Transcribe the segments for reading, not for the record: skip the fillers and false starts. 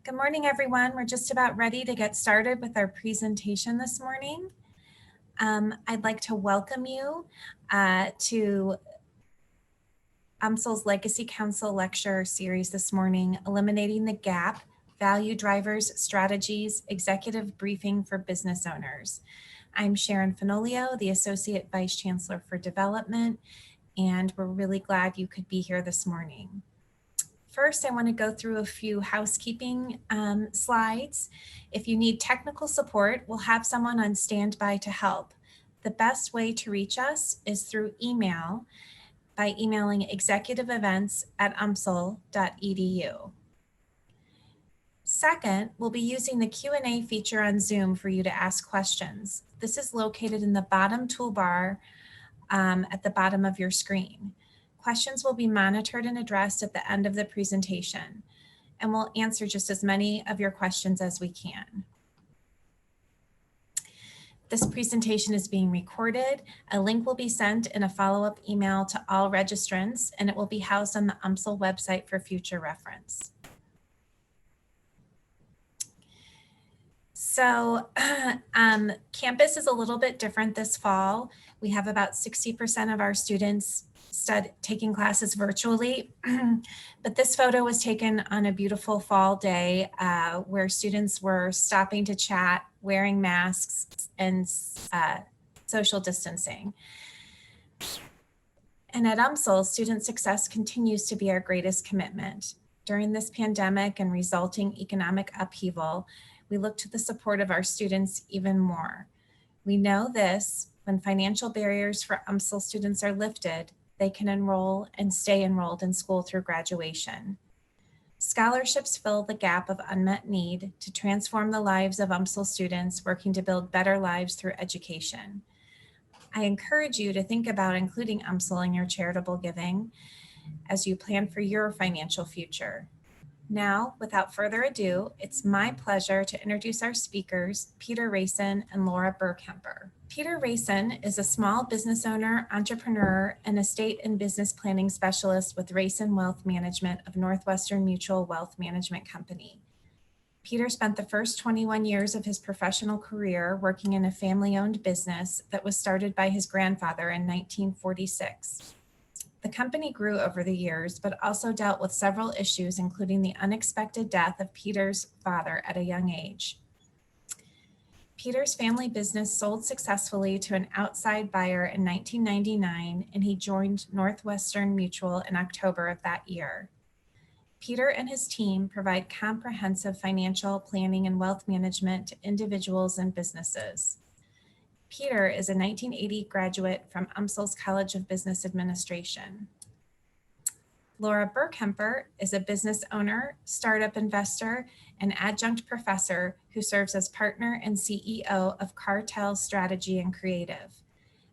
Good morning, everyone. We're just about ready to get started with our presentation this morning. I'd like to welcome you to UMSL's Legacy Council Lecture Series this morning, Eliminating the Gap, Value Drivers, Strategies, Executive Briefing for Business Owners. I'm Sharon Fenolio, the Associate Vice Chancellor for Development, and we're really glad you could be here this morning. First, I want to go through a few housekeeping slides. If you need technical support, we'll have someone on standby to help. The best way to reach us is through email by emailing executiveevents@umsl.edu. Second, we'll be using the Q&A feature on Zoom for you to ask questions. This is located in the bottom toolbar at the bottom of your screen. Questions will be monitored and addressed at the end of the presentation, and we'll answer just as many of your questions as we can. This presentation is being recorded. A link will be sent in a follow-up email to all registrants, and it will be housed on the UMSL website for future reference. So campus is a little bit different this fall. We have about 60% of our students taking classes virtually, but this photo was taken on a beautiful fall day where students were stopping to chat, wearing masks, and social distancing. And at UMSL, student success continues to be our greatest commitment. During this pandemic and resulting economic upheaval, we look to the support of our students even more. We know this, when financial barriers for UMSL students are lifted, they can enroll and stay enrolled in school through graduation. Scholarships fill the gap of unmet need to transform the lives of UMSL students working to build better lives through education. I encourage you to think about including UMSL in your charitable giving as you plan for your financial future. Now, without further ado, it's my pleasure to introduce our speakers, Peter Rayson and Laura Burkemper. Peter Rayson is a small business owner, entrepreneur, and estate and business planning specialist with Rayson Wealth Management of Northwestern Mutual Wealth Management Company. Peter spent the first 21 years of his professional career working in a family-owned business that was started by his grandfather in 1946. The company grew over the years, but also dealt with several issues, including the unexpected death of Peter's father at a young age. Peter's family business sold successfully to an outside buyer in 1999, and he joined Northwestern Mutual in October of that year. Peter and his team provide comprehensive financial planning and wealth management to individuals and businesses. Peter is a 1980 graduate from UMSL's College of Business Administration. Laura Burkemper is a business owner, startup investor, and adjunct professor who serves as partner and CEO of Cartel Strategy and Creative.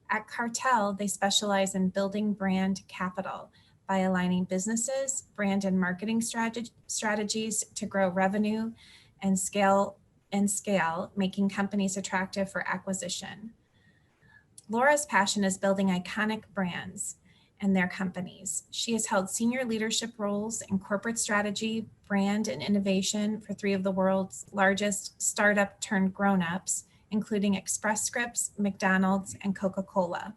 At Cartel, they specialize in building brand capital by aligning businesses, brand and marketing strategies to grow revenue and scale, making companies attractive for acquisition. Laura's passion is building iconic brands and their companies. She has held senior leadership roles in corporate strategy, brand, and innovation for 3 of the world's largest startup turned grown-ups, including Express Scripts, McDonald's, and Coca-Cola.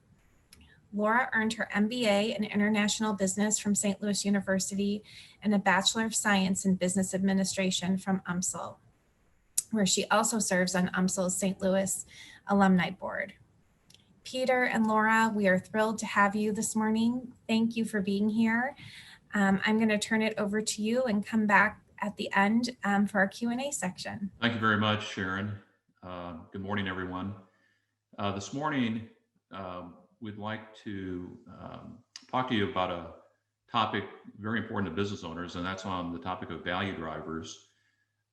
Laura earned her MBA in International Business from St. Louis University and a Bachelor of Science in Business Administration from UMSL, where she also serves on UMSL's St. Louis Alumni Board. Peter and Laura, we are thrilled to have you this morning. Thank you for being here. I'm going to turn it over to you and come back at the end for our Q&A section. Thank you very much, Sharon. Good morning, everyone. This morning, we'd like to talk to you about a topic very important to business owners, and that's on the topic of value drivers.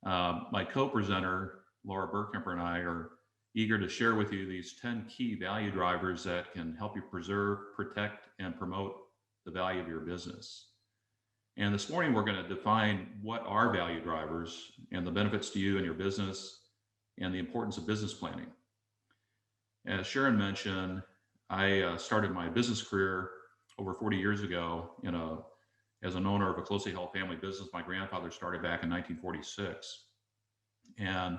My co-presenter, Laura Burkemper, and I are eager to share with you these 10 key value drivers that can help you preserve, protect, and promote the value of your business. And this morning, we're going to define what are value drivers and the benefits to you and your business and the importance of business planning. As Sharon mentioned, I started my business career over 40 years ago in a as an owner of a closely held family business my grandfather started back in 1946. And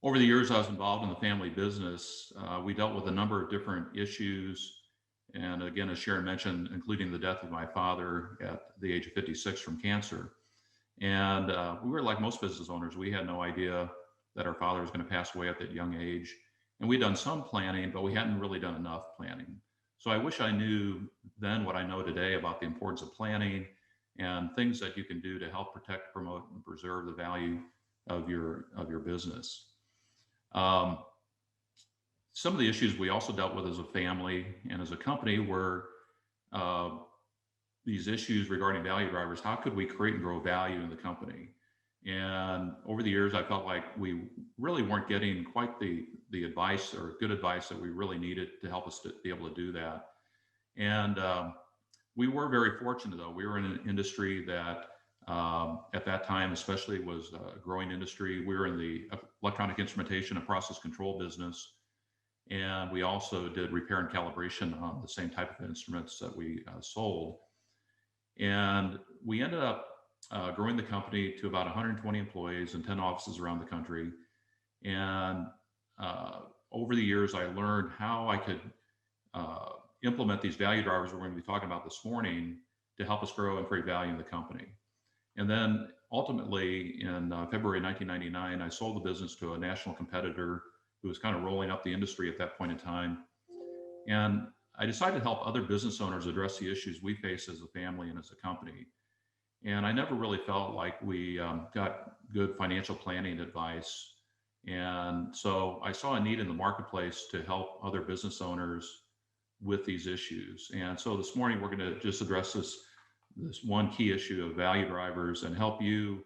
over the years I was involved in the family business, we dealt with a number of different issues. And again, as Sharon mentioned, including the death of my father at the age of 56 from cancer. And we were like most business owners, we had no idea that our father was going to pass away at that young age. And we'd done some planning, but we hadn't really done enough planning. So I wish I knew then what I know today about the importance of planning and things that you can do to help protect, promote, and preserve the value of your business. Some of the issues we also dealt with as a family and as a company were these issues regarding value drivers. How could we create and grow value in the company? And over the years, I felt like we really weren't getting quite the advice or good advice that we really needed to help us to be able to do that. And we were very fortunate, though. We were in an industry that at that time especially was a growing industry. We were in the electronic instrumentation and process control business. And we also did repair and calibration on the same type of instruments that we sold. And we ended up growing the company to about 120 employees and 10 offices around the country. And over the years, I learned how I could implement these value drivers we're going to be talking about this morning to help us grow and create value in the company. And then ultimately in February 1999, I sold the business to a national competitor who was kind of rolling up the industry at that point in time. And I decided to help other business owners address the issues we face as a family and as a company. And I never really felt like we got good financial planning advice. And so I saw a need in the marketplace to help other business owners with these issues. And so this morning, we're going to just address this one key issue of value drivers and help you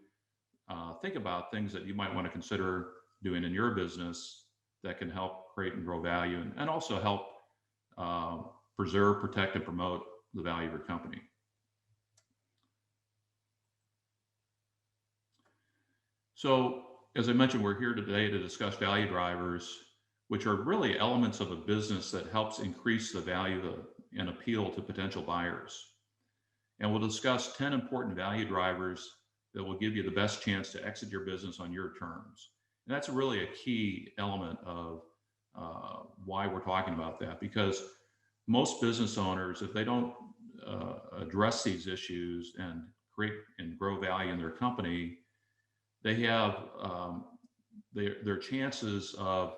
think about things that you might want to consider doing in your business that can help create and grow value and also help preserve, protect, and promote the value of your company. So, as I mentioned, we're here today to discuss value drivers, which are really elements of a business that helps increase the value and appeal to potential buyers. And we'll discuss 10 important value drivers that will give you the best chance to exit your business on your terms. And that's really a key element of why we're talking about that, because most business owners, if they don't address these issues and create and grow value in their company, they have their chances of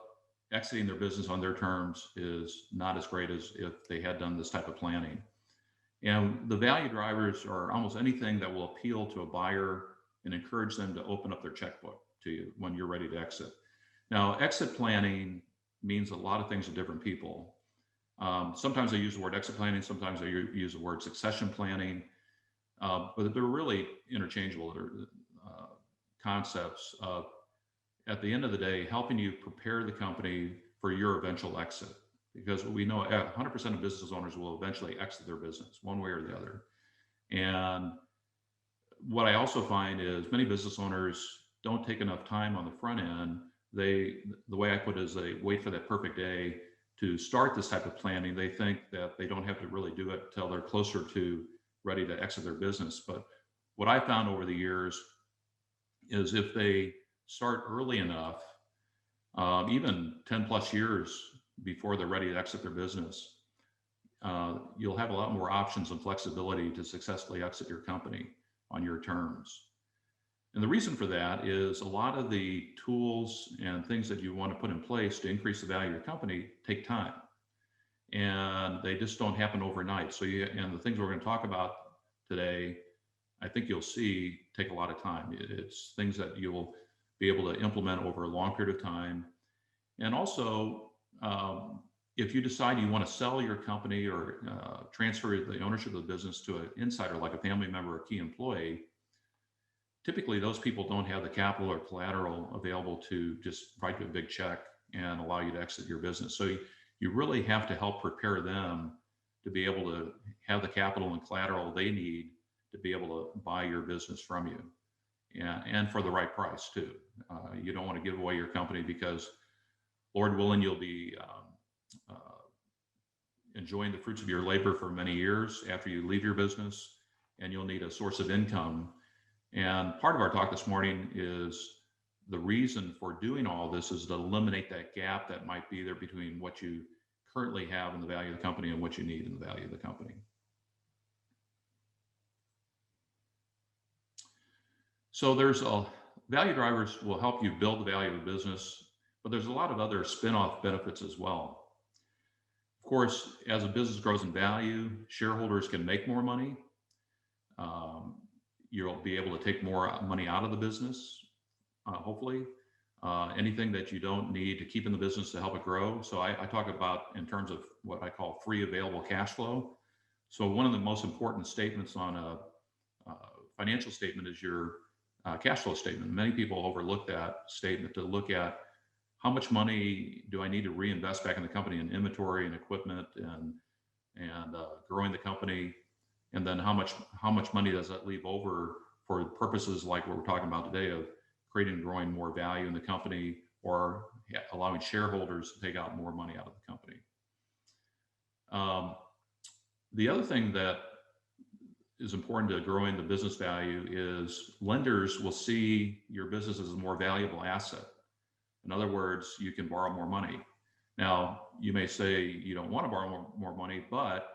exiting their business on their terms is not as great as if they had done this type of planning. And the value drivers are almost anything that will appeal to a buyer and encourage them to open up their checkbook to you when you're ready to exit. Now, exit planning means a lot of things to different people. Sometimes I use the word exit planning, sometimes I use the word succession planning, but they're really interchangeable. They're concepts of, at the end of the day, helping you prepare the company for your eventual exit. Because we know 100% of business owners will eventually exit their business one way or the other. And what I also find is many business owners don't take enough time on the front end. The way I put it is they wait for that perfect day to start this type of planning. They think that they don't have to really do it until they're closer to ready to exit their business. But what I found over the years is if they start early enough, even 10 plus years before they're ready to exit their business, you'll have a lot more options and flexibility to successfully exit your company on your terms. And the reason for that is a lot of the tools and things that you want to put in place to increase the value of your company take time. And they just don't happen overnight. So and the things we're going to talk about today, I think you'll see take a lot of time. It's things that you'll be able to implement over a long period of time. And also, if you decide you want to sell your company or transfer the ownership of the business to an insider, like a family member or key employee, typically those people don't have the capital or collateral available to just write you a big check and allow you to exit your business. So you really have to help prepare them to be able to have the capital and collateral they need to be able to buy your business from you, and for the right price too. You don't want to give away your company because, Lord willing, you'll be enjoying the fruits of your labor for many years after you leave your business, and you'll need a source of income. And part of our talk this morning is the reason for doing all this is to eliminate that gap that might be there between what you currently have in the value of the company and what you need in the value of the company. So there's value drivers will help you build the value of the business, but there's a lot of other spin-off benefits as well. Of course, as a business grows in value, shareholders can make more money. You'll be able to take more money out of the business, hopefully. Anything that you don't need to keep in the business to help it grow. So I talk about in terms of what I call free available cash flow. So one of the most important statements on a financial statement is your cash flow statement. Many people overlook that statement to look at how much money do I need to reinvest back in the company in inventory and equipment and growing the company, and then how much money does that leave over for purposes like what we're talking about today of creating and growing more value in the company or allowing shareholders to take out more money out of the company. The other thing that is important to growing the business value is lenders will see your business as a more valuable asset. In other words, you can borrow more money. Now, you may say you don't want to borrow more money, but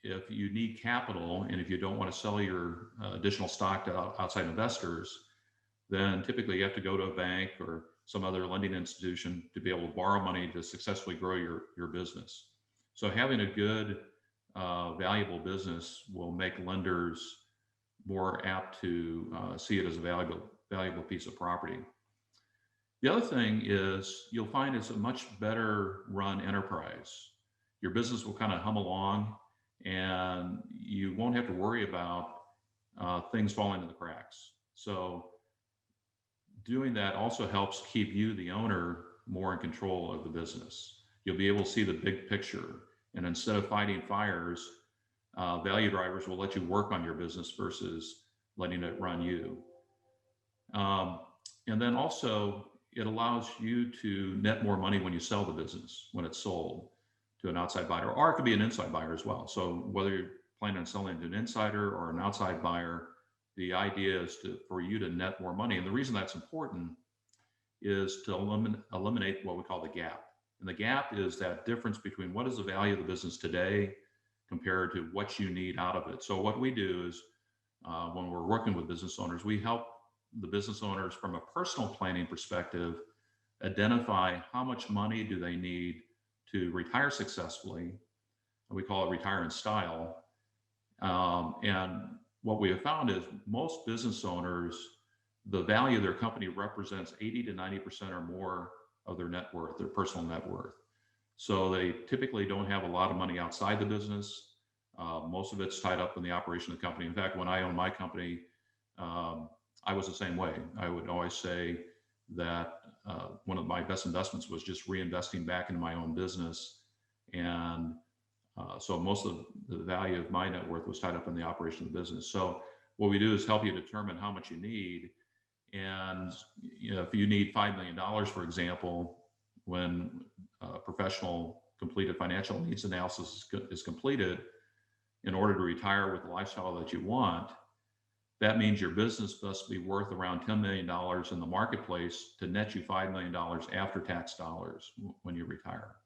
if you need capital and if you don't want to sell your additional stock to outside investors, then typically you have to go to a bank or some other lending institution to be able to borrow money to successfully grow your business. So having a good, valuable business will make lenders more apt to see it as a valuable piece of property. The other thing is you'll find it's a much better run enterprise. Your business will kind of hum along and you won't have to worry about things falling in the cracks. So doing that also helps keep you, the owner, more in control of the business. You'll be able to see the big picture. And instead of fighting fires, value drivers will let you work on your business versus letting it run you. And then also, it allows you to net more money when you sell the business, when it's sold to an outside buyer, or it could be an inside buyer as well. So whether you're planning on selling to an insider or an outside buyer, the idea is for you to net more money. And the reason that's important is to eliminate what we call the gap. And the gap is that difference between what is the value of the business today compared to what you need out of it. So what we do is when we're working with business owners, we help the business owners from a personal planning perspective identify how much money do they need to retire successfully. We call it retire in style. And what we have found is most business owners, the value of their company represents 80 to 90% or more of their net worth, their personal net worth. So they typically don't have a lot of money outside the business. Most of it's tied up in the operation of the company. In fact, when I owned my company, I was the same way. I would always say that one of my best investments was just reinvesting back into my own business. And so most of the value of my net worth was tied up in the operation of the business. So what we do is help you determine how much you need. And if you need $5 million, for example, when professional completed financial needs analysis is completed, in order to retire with the lifestyle that you want, that means your business must be worth around $10 million in the marketplace to net you $5 million after tax dollars when you retire.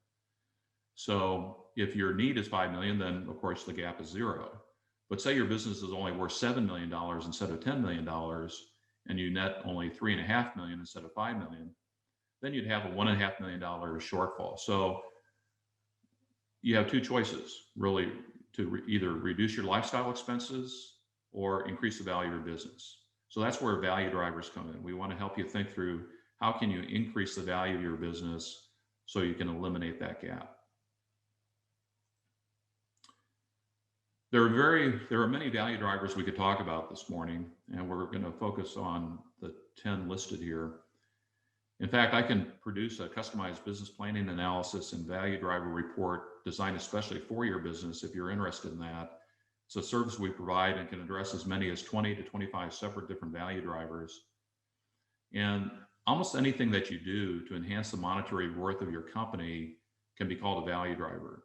So if your need is $5 million, then of course the gap is zero. But say your business is only worth $7 million instead of $10 million, and you net only $3.5 million instead of $5 million, then you'd have a $1.5 million shortfall. So you have two choices, really, to either reduce your lifestyle expenses or increase the value of your business. So that's where value drivers come in. We want to help you think through how can you increase the value of your business so you can eliminate that gap. There are many value drivers we could talk about this morning, and we're going to focus on the 10 listed here. In fact, I can produce a customized business planning analysis and value driver report designed especially for your business if you're interested in that. It's a service we provide and can address as many as 20 to 25 separate different value drivers. And almost anything that you do to enhance the monetary worth of your company can be called a value driver.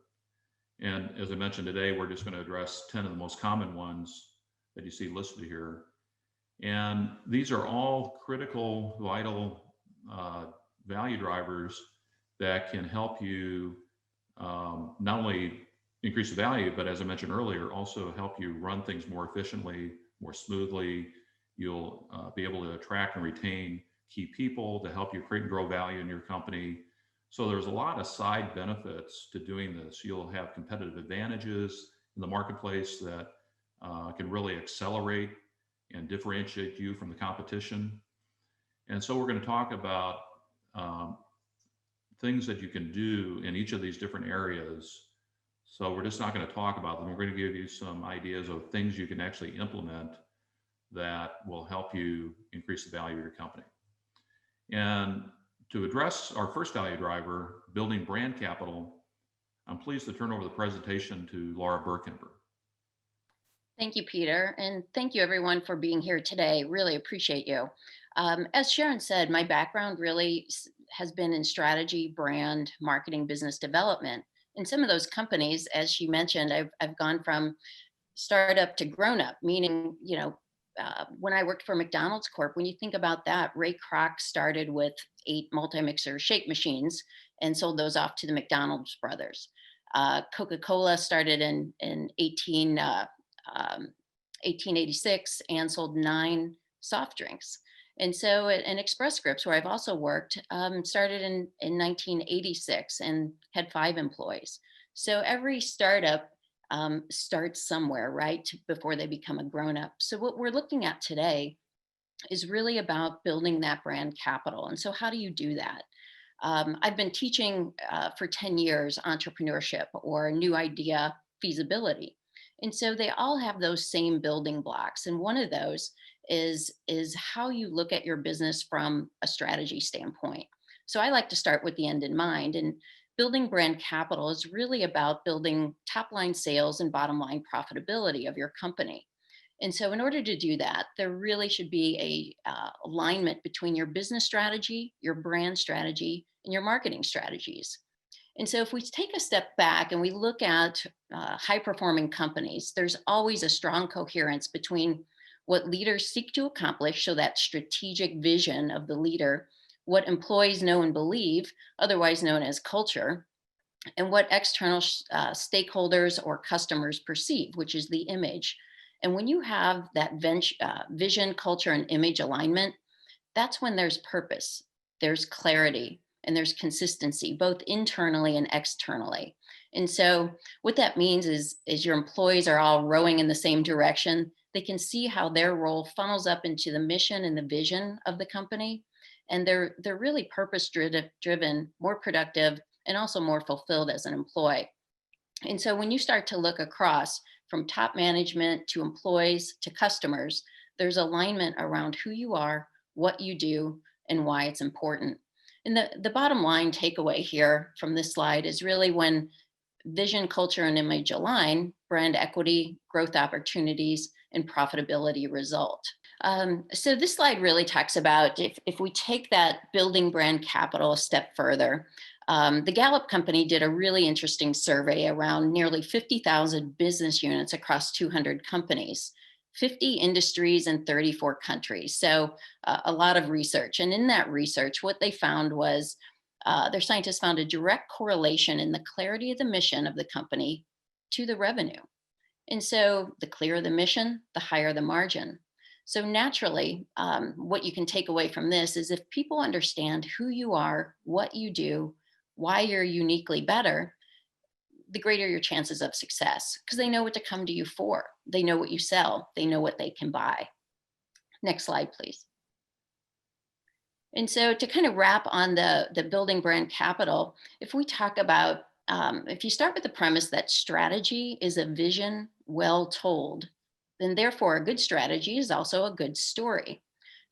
And as I mentioned today, we're just going to address 10 of the most common ones that you see listed here. And these are all critical, vital value drivers that can help you not only increase the value, but as I mentioned earlier, also help you run things more efficiently, more smoothly. You'll be able to attract and retain key people to help you create and grow value in your company. So there's a lot of side benefits to doing this. You'll have competitive advantages in the marketplace that can really accelerate and differentiate you from the competition. And so we're going to talk about things that you can do in each of these different areas. So we're just not going to talk about them. We're going to give you some ideas of things you can actually implement that will help you increase the value of your company. And to address our first value driver, building brand capital, I'm pleased to turn over the presentation to Laura Burkemper. Thank you, Peter, and thank you everyone for being here today. Really appreciate you. As Sharon said, my background really has been in strategy, brand, marketing, business development. In some of those companies, as she mentioned, I've gone from startup to grown up, meaning, when I worked for McDonald's Corp, when you think about that, Ray Kroc started with 8 multi-mixer shake machines and sold those off to the McDonald's brothers. Coca-Cola started in 1886 and sold 9 soft drinks. And so, and Express Scripts, where I've also worked, started in 1986 and had 5 employees. So every startup starts somewhere, right, before they become a grown-up. So what we're looking at today is really about building that brand capital. And so how do you do that? I've been teaching for 10 years entrepreneurship or new idea feasibility. And so they all have those same building blocks. And one of those is how you look at your business from a strategy standpoint. So I like to start with the end in mind. And building brand capital is really about building top line sales and bottom line profitability of your company. And so in order to do that, there really should be a alignment between your business strategy, your brand strategy, and your marketing strategies. And so if we take a step back and we look at high performing companies, there's always a strong coherence between what leaders seek to accomplish, so that strategic vision of the leader, what employees know and believe, otherwise known as culture, and what external stakeholders or customers perceive, which is the image. And when you have that vision, culture, and image alignment, that's when there's purpose, there's clarity, and there's consistency, both internally and externally. And so what that means is your employees are all rowing in the same direction. They can see how their role funnels up into the mission and the vision of the company. And they're really purpose driven, more productive, and also more fulfilled as an employee. And so when you start to look across from top management to employees to customers, there's alignment around who you are, what you do, and why it's important. And the bottom line takeaway here from this slide is really when vision, culture, and image align, brand equity, growth opportunities, and profitability result. So this slide really talks about if we take that building brand capital a step further, the Gallup company did a really interesting survey around nearly 50,000 business units across 200 companies, 50 industries and 34 countries. So a lot of research. And in that research, what they found was their scientists found a direct correlation in the clarity of the mission of the company to the revenue. And so the clearer the mission, the higher the margin. So naturally, what you can take away from this is if people understand who you are, what you do, why you're uniquely better, the greater your chances of success, because they know what to come to you for. They know what you sell. They know what they can buy. Next slide, please. And so to kind of wrap on the building brand capital, if we talk about, if you start with the premise that strategy is a vision well told, then therefore a good strategy is also a good story.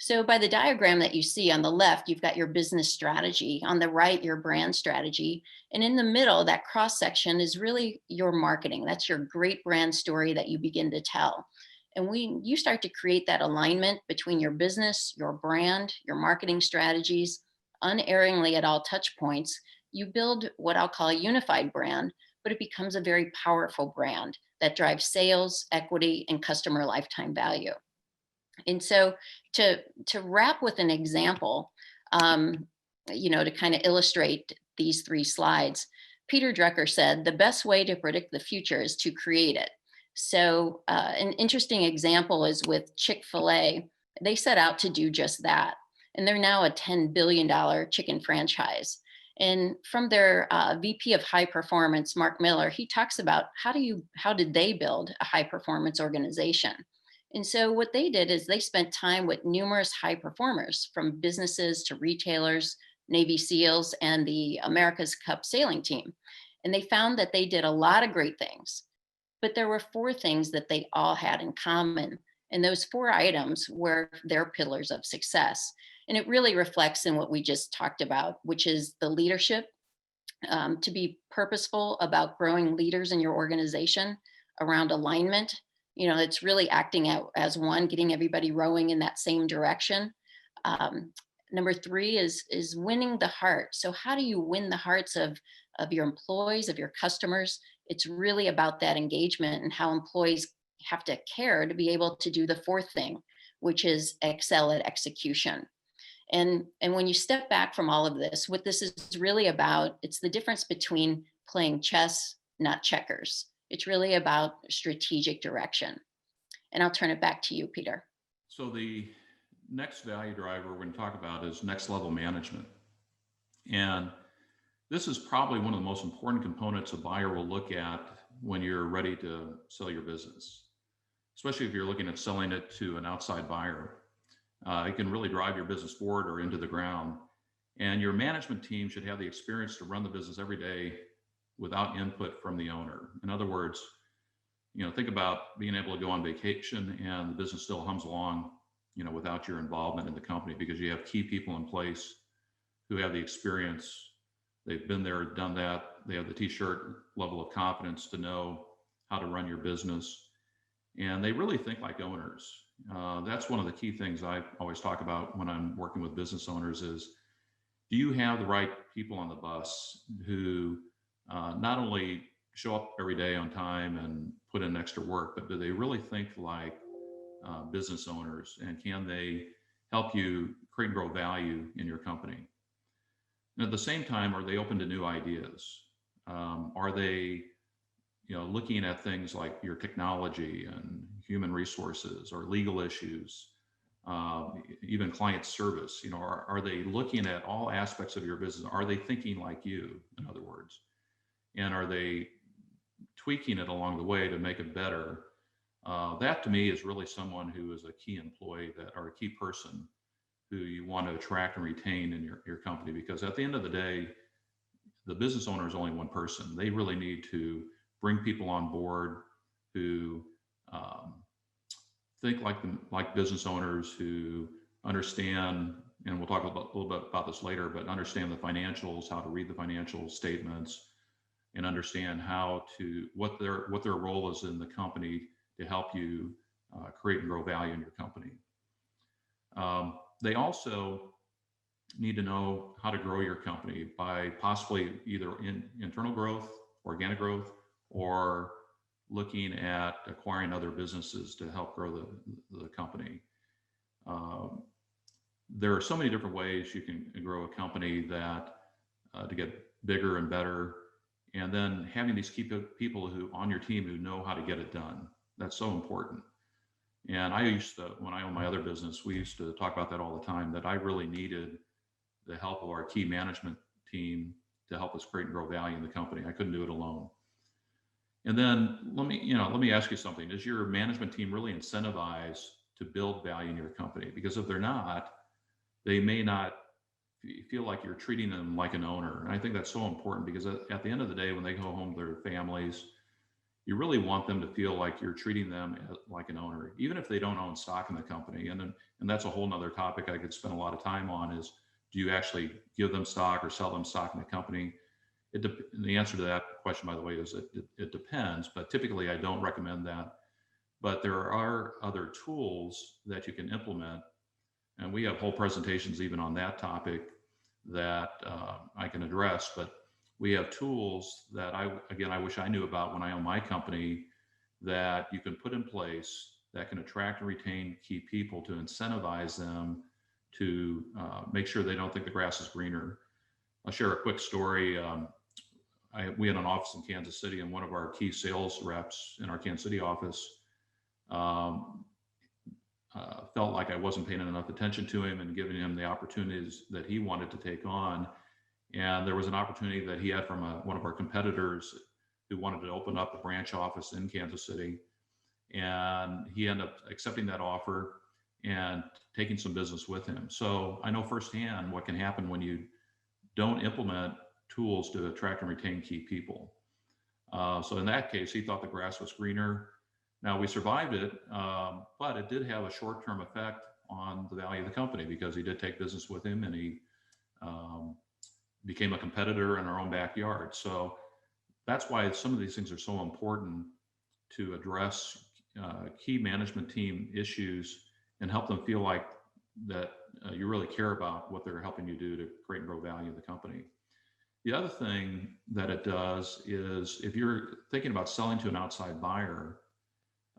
So by the diagram that you see on the left, you've got your business strategy, on the right, your brand strategy, and in the middle, that cross section is really your marketing. That's your great brand story that you begin to tell. And when you start to create that alignment between your business, your brand, your marketing strategies, unerringly at all touch points, you build what I'll call a unified brand, but it becomes a very powerful brand that drives sales, equity, and customer lifetime value. And so to wrap with an example, to kind of illustrate these 3 slides, Peter Drucker said, the best way to predict the future is to create it. So an interesting example is with Chick-fil-A. They set out to do just that. And they're now a $10 billion chicken franchise. And from their VP of high performance, Mark Miller, he talks about how did they build a high performance organization? And so what they did is they spent time with numerous high performers, from businesses to retailers, Navy SEALs, and the America's Cup sailing team. And they found that they did a lot of great things, but there were 4 things that they all had in common. And those 4 items were their pillars of success. And it really reflects in what we just talked about, which is the leadership, to be purposeful about growing leaders in your organization, around alignment. It's really acting out as one, getting everybody rowing in that same direction. Number 3 is winning the heart. So how do you win the hearts of your employees, of your customers? It's really about that engagement and how employees have to care to be able to do the 4th thing, which is excel at execution. And when you step back from all of this, what this is really about, it's the difference between playing chess, not checkers. It's really about strategic direction. And I'll turn it back to you, Peter. So the next value driver we're going to talk about is next level management. And this is probably one of the most important components a buyer will look at when you're ready to sell your business, especially if you're looking at selling it to an outside buyer. It can really drive your business forward or into the ground. And your management team should have the experience to run the business every day without input from the owner. In other words, think about being able to go on vacation and the business still hums along, without your involvement in the company, because you have key people in place who have the experience. They've been there, done that. They have the t-shirt level of confidence to know how to run your business. And they really think like owners. That's one of the key things I always talk about when I'm working with business owners is, do you have the right people on the bus who not only show up every day on time and put in extra work, but do they really think like business owners, and can they help you create and grow value in your company? And at the same time, are they open to new ideas? Are they looking at things like your technology and human resources or legal issues, even client service? Are they looking at all aspects of your business? Are they thinking like you, in other words? And are they tweaking it along the way to make it better? That to me is really someone who is a key employee or a key person who you want to attract and retain in your company, because at the end of the day, the business owner is only one person. They really need to bring people on board who think like business owners, who understand, and we'll talk a little bit about this later, but understand the financials, how to read the financial statements, and understand what their role is in the company to help you create and grow value in your company. They also need to know how to grow your company by possibly either internal growth, organic growth, or looking at acquiring other businesses to help grow the company. There are so many different ways you can grow a company that to get bigger and better, and then having these key people who on your team who know how to get it done. That's so important. And I used to, when I owned my other business, we used to talk about that all the time, that I really needed the help of our key management team to help us create and grow value in the company. I couldn't do it alone. And then let me ask you something. Is your management team really incentivized to build value in your company? Because if they're not, they may not feel like you're treating them like an owner. And I think that's so important, because at the end of the day, when they go home to their families, you really want them to feel like you're treating them like an owner, even if they don't own stock in the company. And that's a whole nother topic I could spend a lot of time on, is do you actually give them stock or sell them stock in the company? The answer to that question, by the way, is it depends, but typically I don't recommend that. But there are other tools that you can implement, and we have whole presentations even on that topic that I can address. But we have tools that I wish I knew about when I owned my company, that you can put in place that can attract and retain key people to incentivize them to make sure they don't think the grass is greener. I'll share a quick story. We had an office in Kansas City, and one of our key sales reps in our Kansas City office felt like I wasn't paying enough attention to him and giving him the opportunities that he wanted to take on. And there was an opportunity that he had from one of our competitors who wanted to open up a branch office in Kansas City. And he ended up accepting that offer and taking some business with him. So I know firsthand what can happen when you don't implement tools to attract and retain key people. So in that case, he thought the grass was greener. Now, we survived it, but it did have a short-term effect on the value of the company, because he did take business with him, and he became a competitor in our own backyard. So that's why some of these things are so important, to address key management team issues and help them feel like that you really care about what they're helping you do to create and grow value in the company. The other thing that it does is, if you're thinking about selling to an outside buyer,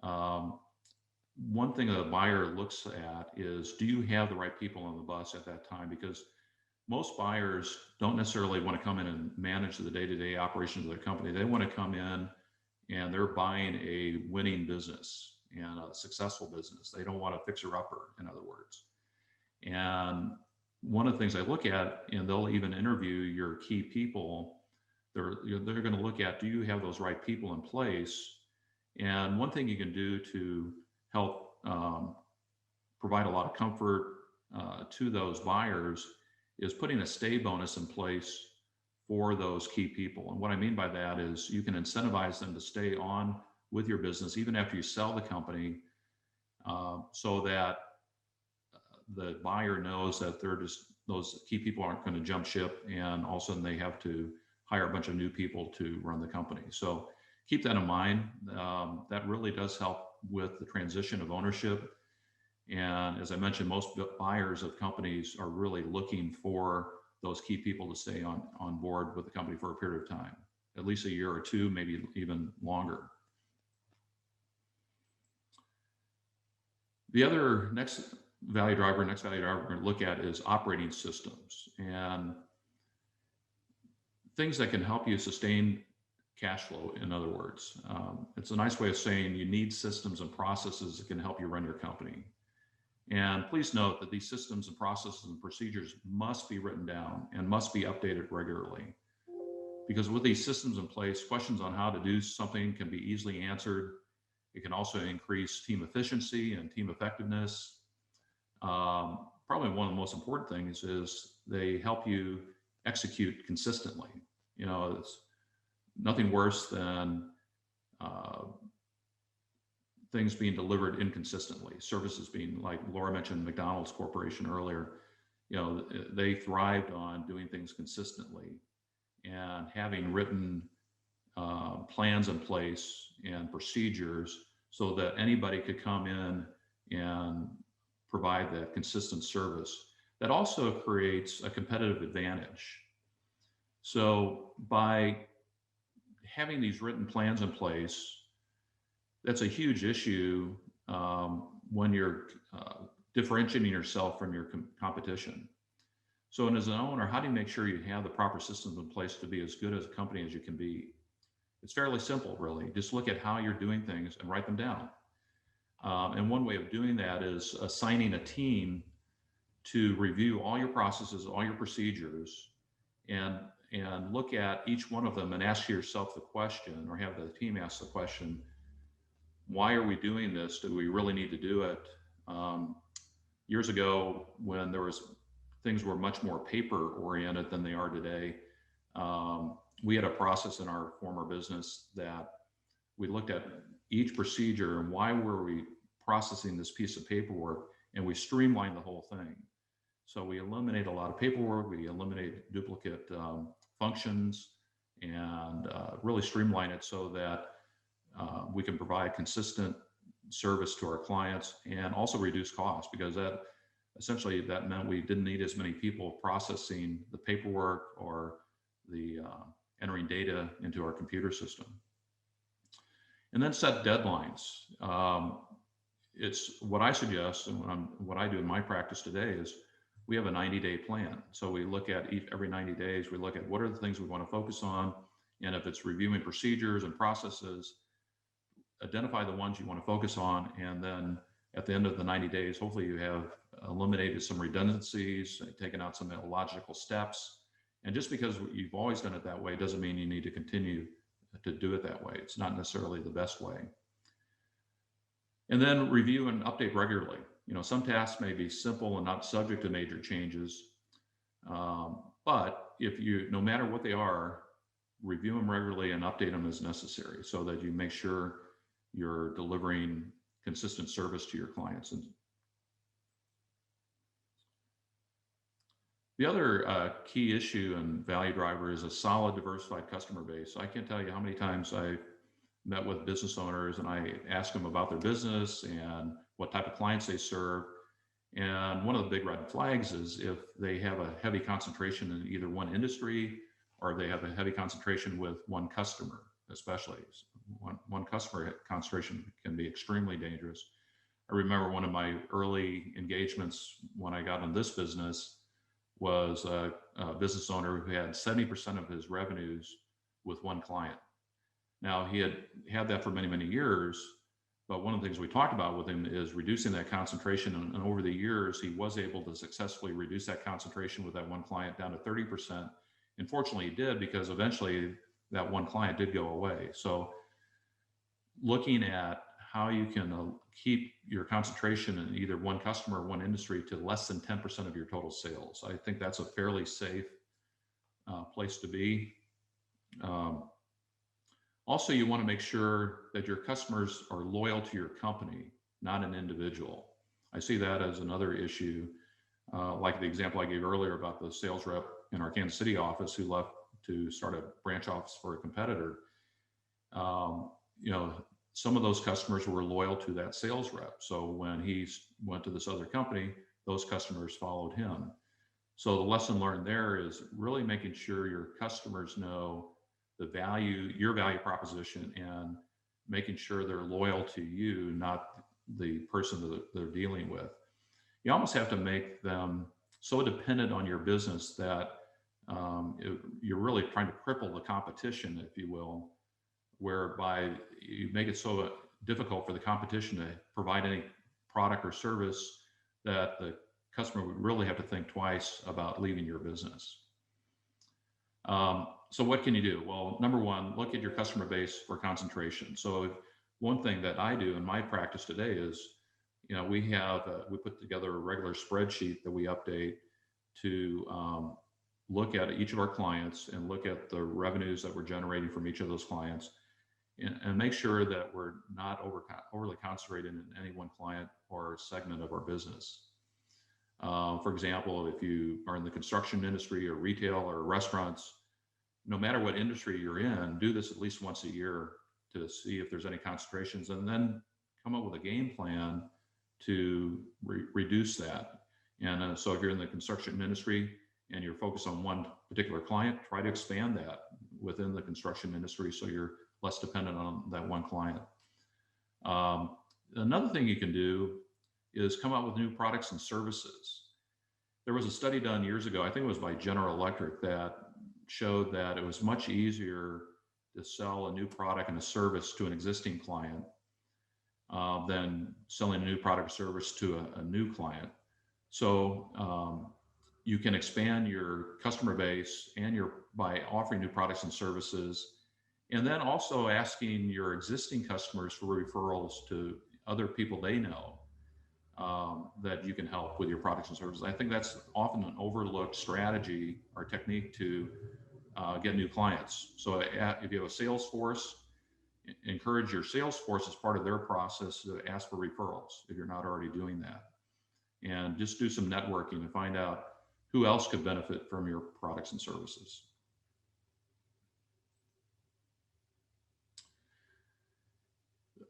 one thing that a buyer looks at is, do you have the right people on the bus at that time? Because most buyers don't necessarily want to come in and manage the day-to-day operations of their company. They want to come in and they're buying a winning business and a successful business. They don't want a fixer-upper, in other words. And one of the things I look at, and they'll even interview your key people, they're going to look at, do you have those right people in place? And one thing you can do to help provide a lot of comfort to those buyers is putting a stay bonus in place for those key people. And what I mean by that is, you can incentivize them to stay on with your business even after you sell the company, so that the buyer knows that those key people aren't going to jump ship, and all of a sudden they have to hire a bunch of new people to run the company. So keep that in mind. That really does help with the transition of ownership. And as I mentioned, most buyers of companies are really looking for those key people to stay on board with the company for a period of time, at least a year or two, maybe even longer. The other next value driver we're going to look at is operating systems, and things that can help you sustain cash flow, in other words. It's a nice way of saying you need systems and processes that can help you run your company. And please note that these systems and processes and procedures must be written down and must be updated regularly. Because with these systems in place, questions on how to do something can be easily answered. It can also increase team efficiency and team effectiveness. Probably one of the most important things is they help you execute consistently. You know, it's nothing worse than things being delivered inconsistently. Services being, like Laura mentioned, McDonald's Corporation earlier, you know, they thrived on doing things consistently and having written plans in place and procedures so that anybody could come in and provide that consistent service. That also creates a competitive advantage. So by having these written plans in place, that's a huge issue when you're differentiating yourself from your competition. So, and as an owner, how do you make sure you have the proper systems in place to be as good as a company as you can be? It's fairly simple, really. Just look at how you're doing things and write them down. And one way of doing that is assigning a team to review all your processes, all your procedures, and look at each one of them and ask yourself the question, or have the team ask the question, why are we doing this? Do we really need to do it? Years ago, when things were much more paper oriented than they are today, we had a process in our former business that we looked at each procedure and why were we processing this piece of paperwork, and we streamlined the whole thing. So we eliminate a lot of paperwork, we eliminate duplicate functions, and really streamline it so that we can provide consistent service to our clients and also reduce costs, because that meant we didn't need as many people processing the paperwork or the entering data into our computer system. And then set deadlines. It's what I suggest, and what I do in my practice today is we have a 90-day plan. So we look at every 90 days, we look at what are the things we want to focus on. And if it's reviewing procedures and processes, identify the ones you want to focus on. And then at the end of the 90 days, hopefully you have eliminated some redundancies, taken out some illogical steps. And just because you've always done it that way doesn't mean you need to continue to do it that way. It's not necessarily the best way. And then review and update regularly. You know, some tasks may be simple and not subject to major changes. But if no matter what they are, review them regularly and update them as necessary so that you make sure you're delivering consistent service to your clients. And the other key issue and value driver is a solid, diversified customer base. I can't tell you how many times I've met with business owners and I ask them about their business and what type of clients they serve. And one of the big red flags is if they have a heavy concentration in either one industry or they have a heavy concentration with one customer, especially. One customer concentration can be extremely dangerous. I remember one of my early engagements when I got in this business was a business owner who had 70% of his revenues with one client. Now, he had that for many, many years, but one of the things we talked about with him is reducing that concentration. And over the years, he was able to successfully reduce that concentration with that one client down to 30%. And fortunately, he did, because eventually that one client did go away. So looking at how you can keep your concentration in either one customer or one industry to less than 10% of your total sales. I think that's a fairly safe place to be. Also, you want to make sure that your customers are loyal to your company, not an individual. I see that as another issue, like the example I gave earlier about the sales rep in our Kansas City office who left to start a branch office for a competitor. You know, some of those customers were loyal to that sales rep. So when he went to this other company, those customers followed him. So the lesson learned there is really making sure your customers know the value, your value proposition, and making sure they're loyal to you, not the person that they're dealing with. You almost have to make them so dependent on your business that you're really trying to cripple the competition, if you will, whereby you make it so difficult for the competition to provide any product or service that the customer would really have to think twice about leaving your business. So what can you do? Well, number one, look at your customer base for concentration. So one thing that I do in my practice today is, you know, we put together a regular spreadsheet that we update to look at each of our clients and look at the revenues that we're generating from each of those clients, and make sure that we're not overly concentrated in any one client or segment of our business. For example, if you are in the construction industry or retail or restaurants, no matter what industry you're in, do this at least once a year to see if there's any concentrations, and then come up with a game plan to reduce that. And so if you're in the construction industry and you're focused on one particular client, try to expand that within the construction industry so you're less dependent on that one client. Another thing you can do is come out with new products and services. There was a study done years ago, I think it was by General Electric, that showed that it was much easier to sell a new product and a service to an existing client than selling a new product or service to a new client. So you can expand your customer base and by offering new products and services, and then also asking your existing customers for referrals to other people they know that you can help with your products and services. I think that's often an overlooked strategy or technique to get new clients. So if you have a sales force, encourage your sales force as part of their process to ask for referrals if you're not already doing that. And just do some networking and find out who else could benefit from your products and services.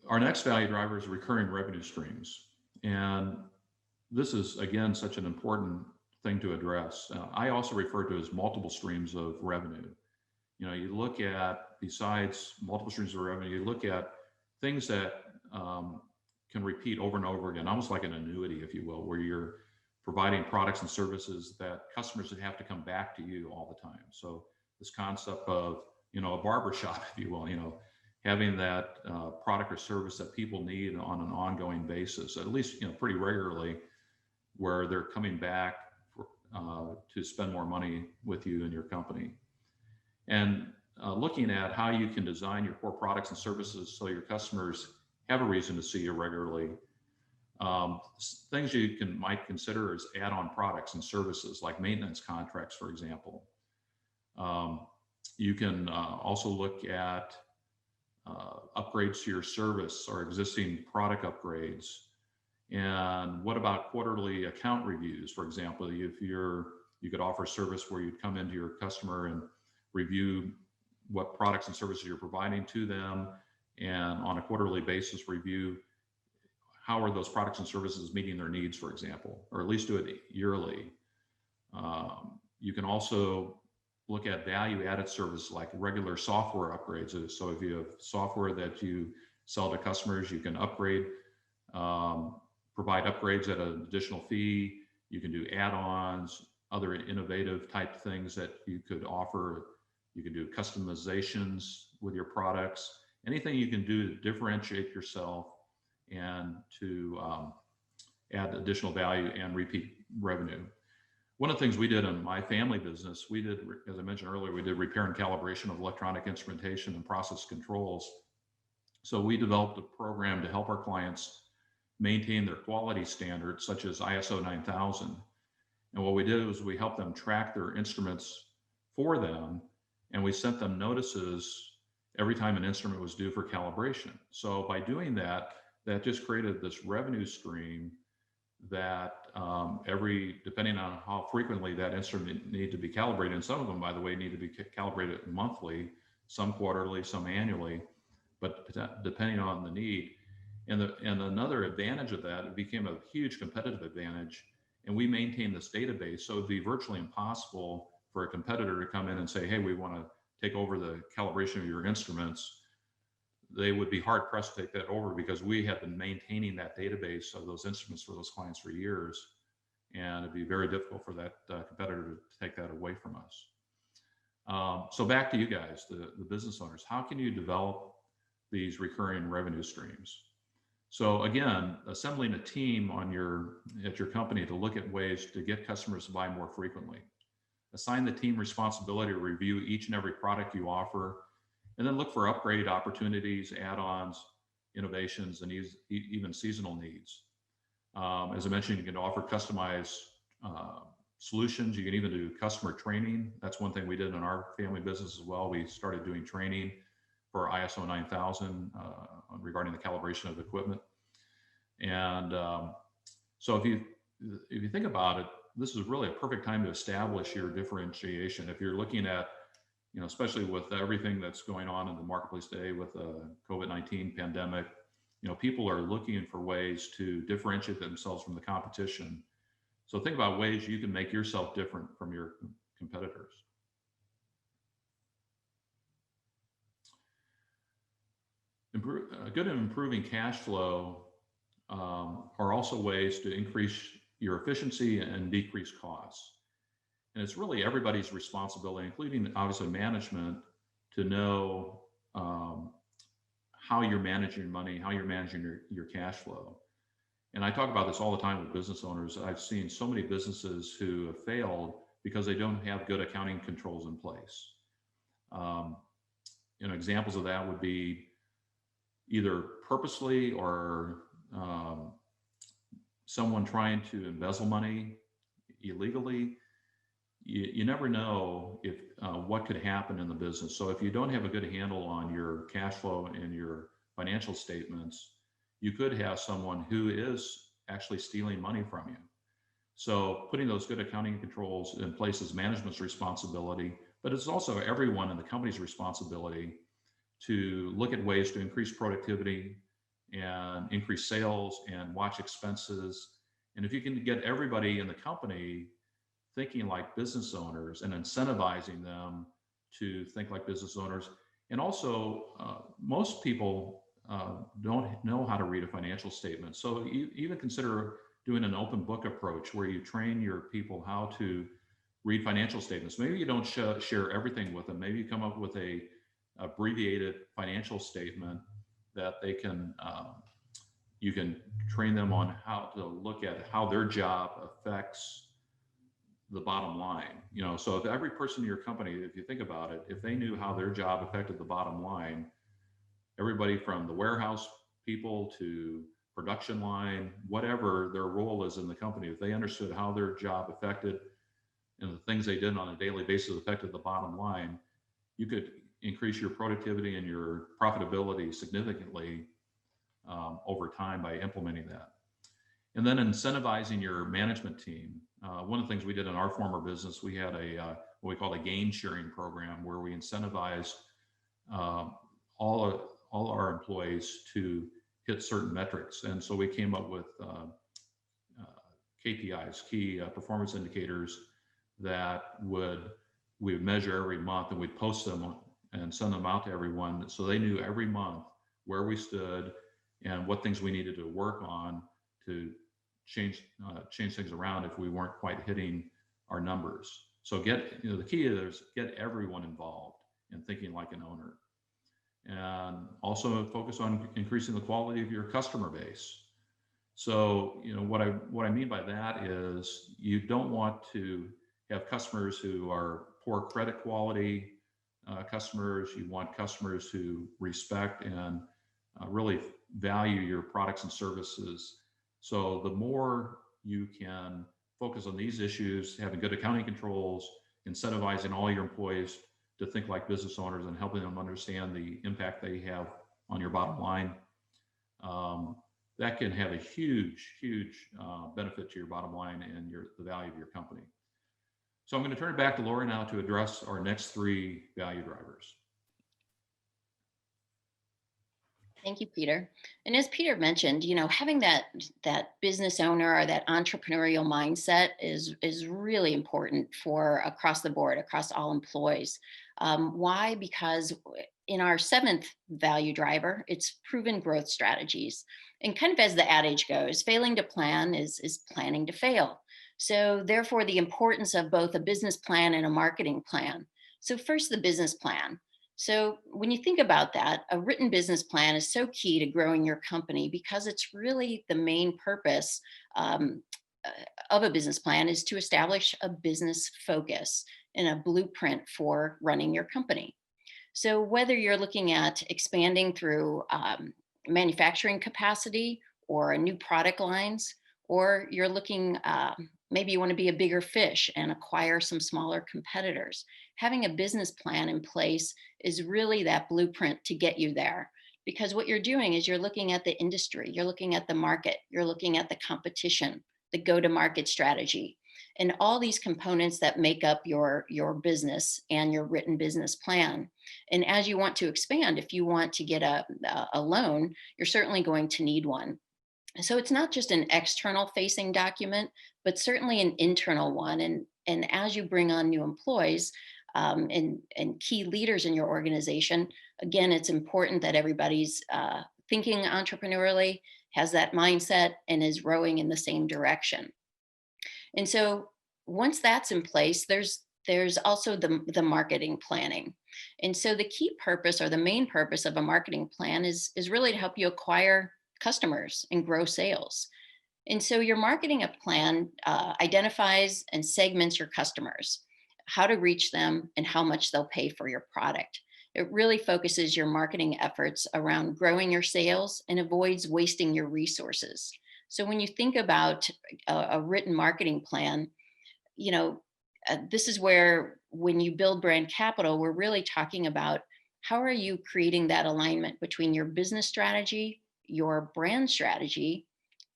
Our next value driver is recurring revenue streams. And this is, again, such an important thing to address. I also refer to as multiple streams of revenue. You look at, besides multiple streams of revenue, you look at things that can repeat over and over again, almost like an annuity, if you will, where you're providing products and services that customers would have to come back to you all the time. So this concept of, a barber shop, if you will, having that product or service that people need on an ongoing basis, at least, pretty regularly, where they're coming back for, to spend more money with you and your company. And looking at how you can design your core products and services so your customers have a reason to see you regularly. Things you might consider as add-on products and services, like maintenance contracts, for example. You can also look at upgrades to your service or existing product upgrades. And what about quarterly account reviews? For example, if you could offer service where you'd come into your customer and review what products and services you're providing to them, and on a quarterly basis review how are those products and services meeting their needs, for example, or at least do it yearly. You can also look at value-added services like regular software upgrades. So if you have software that you sell to customers, you can upgrade, provide upgrades at an additional fee. You can do add-ons, other innovative type things that you could offer. You can do customizations with your products, anything you can do to differentiate yourself and to add additional value and repeat revenue. One of the things we did in my family business, we did, as I mentioned earlier, we did repair and calibration of electronic instrumentation and process controls. So we developed a program to help our clients maintain their quality standards, such as ISO 9000. And what we did was we helped them track their instruments for them, and we sent them notices every time an instrument was due for calibration. So by doing that, that just created this revenue stream that depending on how frequently that instrument need to be calibrated, and some of them, by the way, need to be calibrated monthly, some quarterly, some annually, but depending on the need. And another advantage of that, it became a huge competitive advantage, and we maintain this database, so it'd be virtually impossible for a competitor to come in and say, hey, we want to take over the calibration of your instruments. They would be hard pressed to take that over because we have been maintaining that database of those instruments for those clients for years. And it'd be very difficult for that competitor to take that away from us. So back to you guys, the business owners, how can you develop these recurring revenue streams? So again, assembling a team at your company to look at ways to get customers to buy more frequently. Assign the team responsibility to review each and every product you offer, and then look for upgrade opportunities, add-ons, innovations, and even seasonal needs. As I mentioned, you can offer customized solutions. You can even do customer training. That's one thing we did in our family business as well. We started doing training for ISO 9000 regarding the calibration of equipment. And so if you think about it, this is really a perfect time to establish your differentiation. If you're looking at, especially with everything that's going on in the marketplace today with the COVID-19 pandemic, people are looking for ways to differentiate themselves from the competition. So think about ways you can make yourself different from your competitors. Good and improving cash flow are also ways to increase your efficiency and decrease costs. And it's really everybody's responsibility, including obviously management, to know how you're managing your money, how you're managing your cash flow. And I talk about this all the time with business owners. I've seen so many businesses who have failed because they don't have good accounting controls in place. Examples of that would be either purposely or someone trying to embezzle money illegally. You never know if what could happen in the business. So if you don't have a good handle on your cash flow and your financial statements, you could have someone who is actually stealing money from you. So putting those good accounting controls in place is management's responsibility, but it's also everyone in the company's responsibility to look at ways to increase productivity and increase sales and watch expenses. And if you can get everybody in the company thinking like business owners and incentivizing them to think like business owners. And also, most people don't know how to read a financial statement. So you even consider doing an open book approach where you train your people how to read financial statements. Maybe you don't share everything with them. Maybe you come up with a abbreviated financial statement that they can, you can train them on how to look at how their job affects the bottom line. You know, so if every person in your company, if you think about it, if they knew how their job affected the bottom line, everybody from the warehouse people to production line, whatever their role is in the company, if they understood how their job affected and the things they did on a daily basis affected the bottom line, you could increase your productivity and your profitability significantly over time by implementing that. And then incentivizing your management team. One of the things we did in our former business, we had a what we call a gain sharing program where we incentivized all our employees to hit certain metrics. And so we came up with KPIs, key performance indicators, that we would measure every month, and we'd post them and send them out to everyone so they knew every month where we stood and what things we needed to work on to change things around if we weren't quite hitting our numbers. So the key is get everyone involved in thinking like an owner, and also focus on increasing the quality of your customer base. So, what I mean by that is you don't want to have customers who are poor credit quality customers. You want customers who respect and really value your products and services. So the more you can focus on these issues, having good accounting controls, incentivizing all your employees to think like business owners and helping them understand the impact they have on your bottom line, that can have a huge benefit to your bottom line and the value of your company. So I'm going to turn it back to Lori now to address our next 3 value drivers. Thank you, Peter. And as Peter mentioned, having that business owner or that entrepreneurial mindset is really important for across the board, across all employees. Why? Because in our 7th value driver, it's proven growth strategies. And kind of as the adage goes, failing to plan is planning to fail. So therefore, the importance of both a business plan and a marketing plan. So first, the business plan. So when you think about that, a written business plan is so key to growing your company because it's really the main purpose of a business plan is to establish a business focus and a blueprint for running your company. So whether you're looking at expanding through manufacturing capacity or new product lines, or you're looking, maybe you want to be a bigger fish and acquire some smaller competitors, having a business plan in place is really that blueprint to get you there. Because what you're doing is you're looking at the industry, you're looking at the market, you're looking at the competition, the go-to-market strategy, and all these components that make up your business and your written business plan. And as you want to expand, if you want to get a loan, you're certainly going to need one. So it's not just an external facing document, but certainly an internal one. And as you bring on new employees and key leaders in your organization, again, it's important that everybody's thinking entrepreneurially, has that mindset, and is rowing in the same direction. And so once that's in place, there's also the marketing planning. And so the key purpose or the main purpose of a marketing plan is really to help you acquire customers and grow sales. And so your marketing plan identifies and segments your customers, how to reach them, and how much they'll pay for your product. It really focuses your marketing efforts around growing your sales and avoids wasting your resources. So when you think about a written marketing plan, this is where when you build brand capital, we're really talking about how are you creating that alignment between your business strategy, your brand strategy,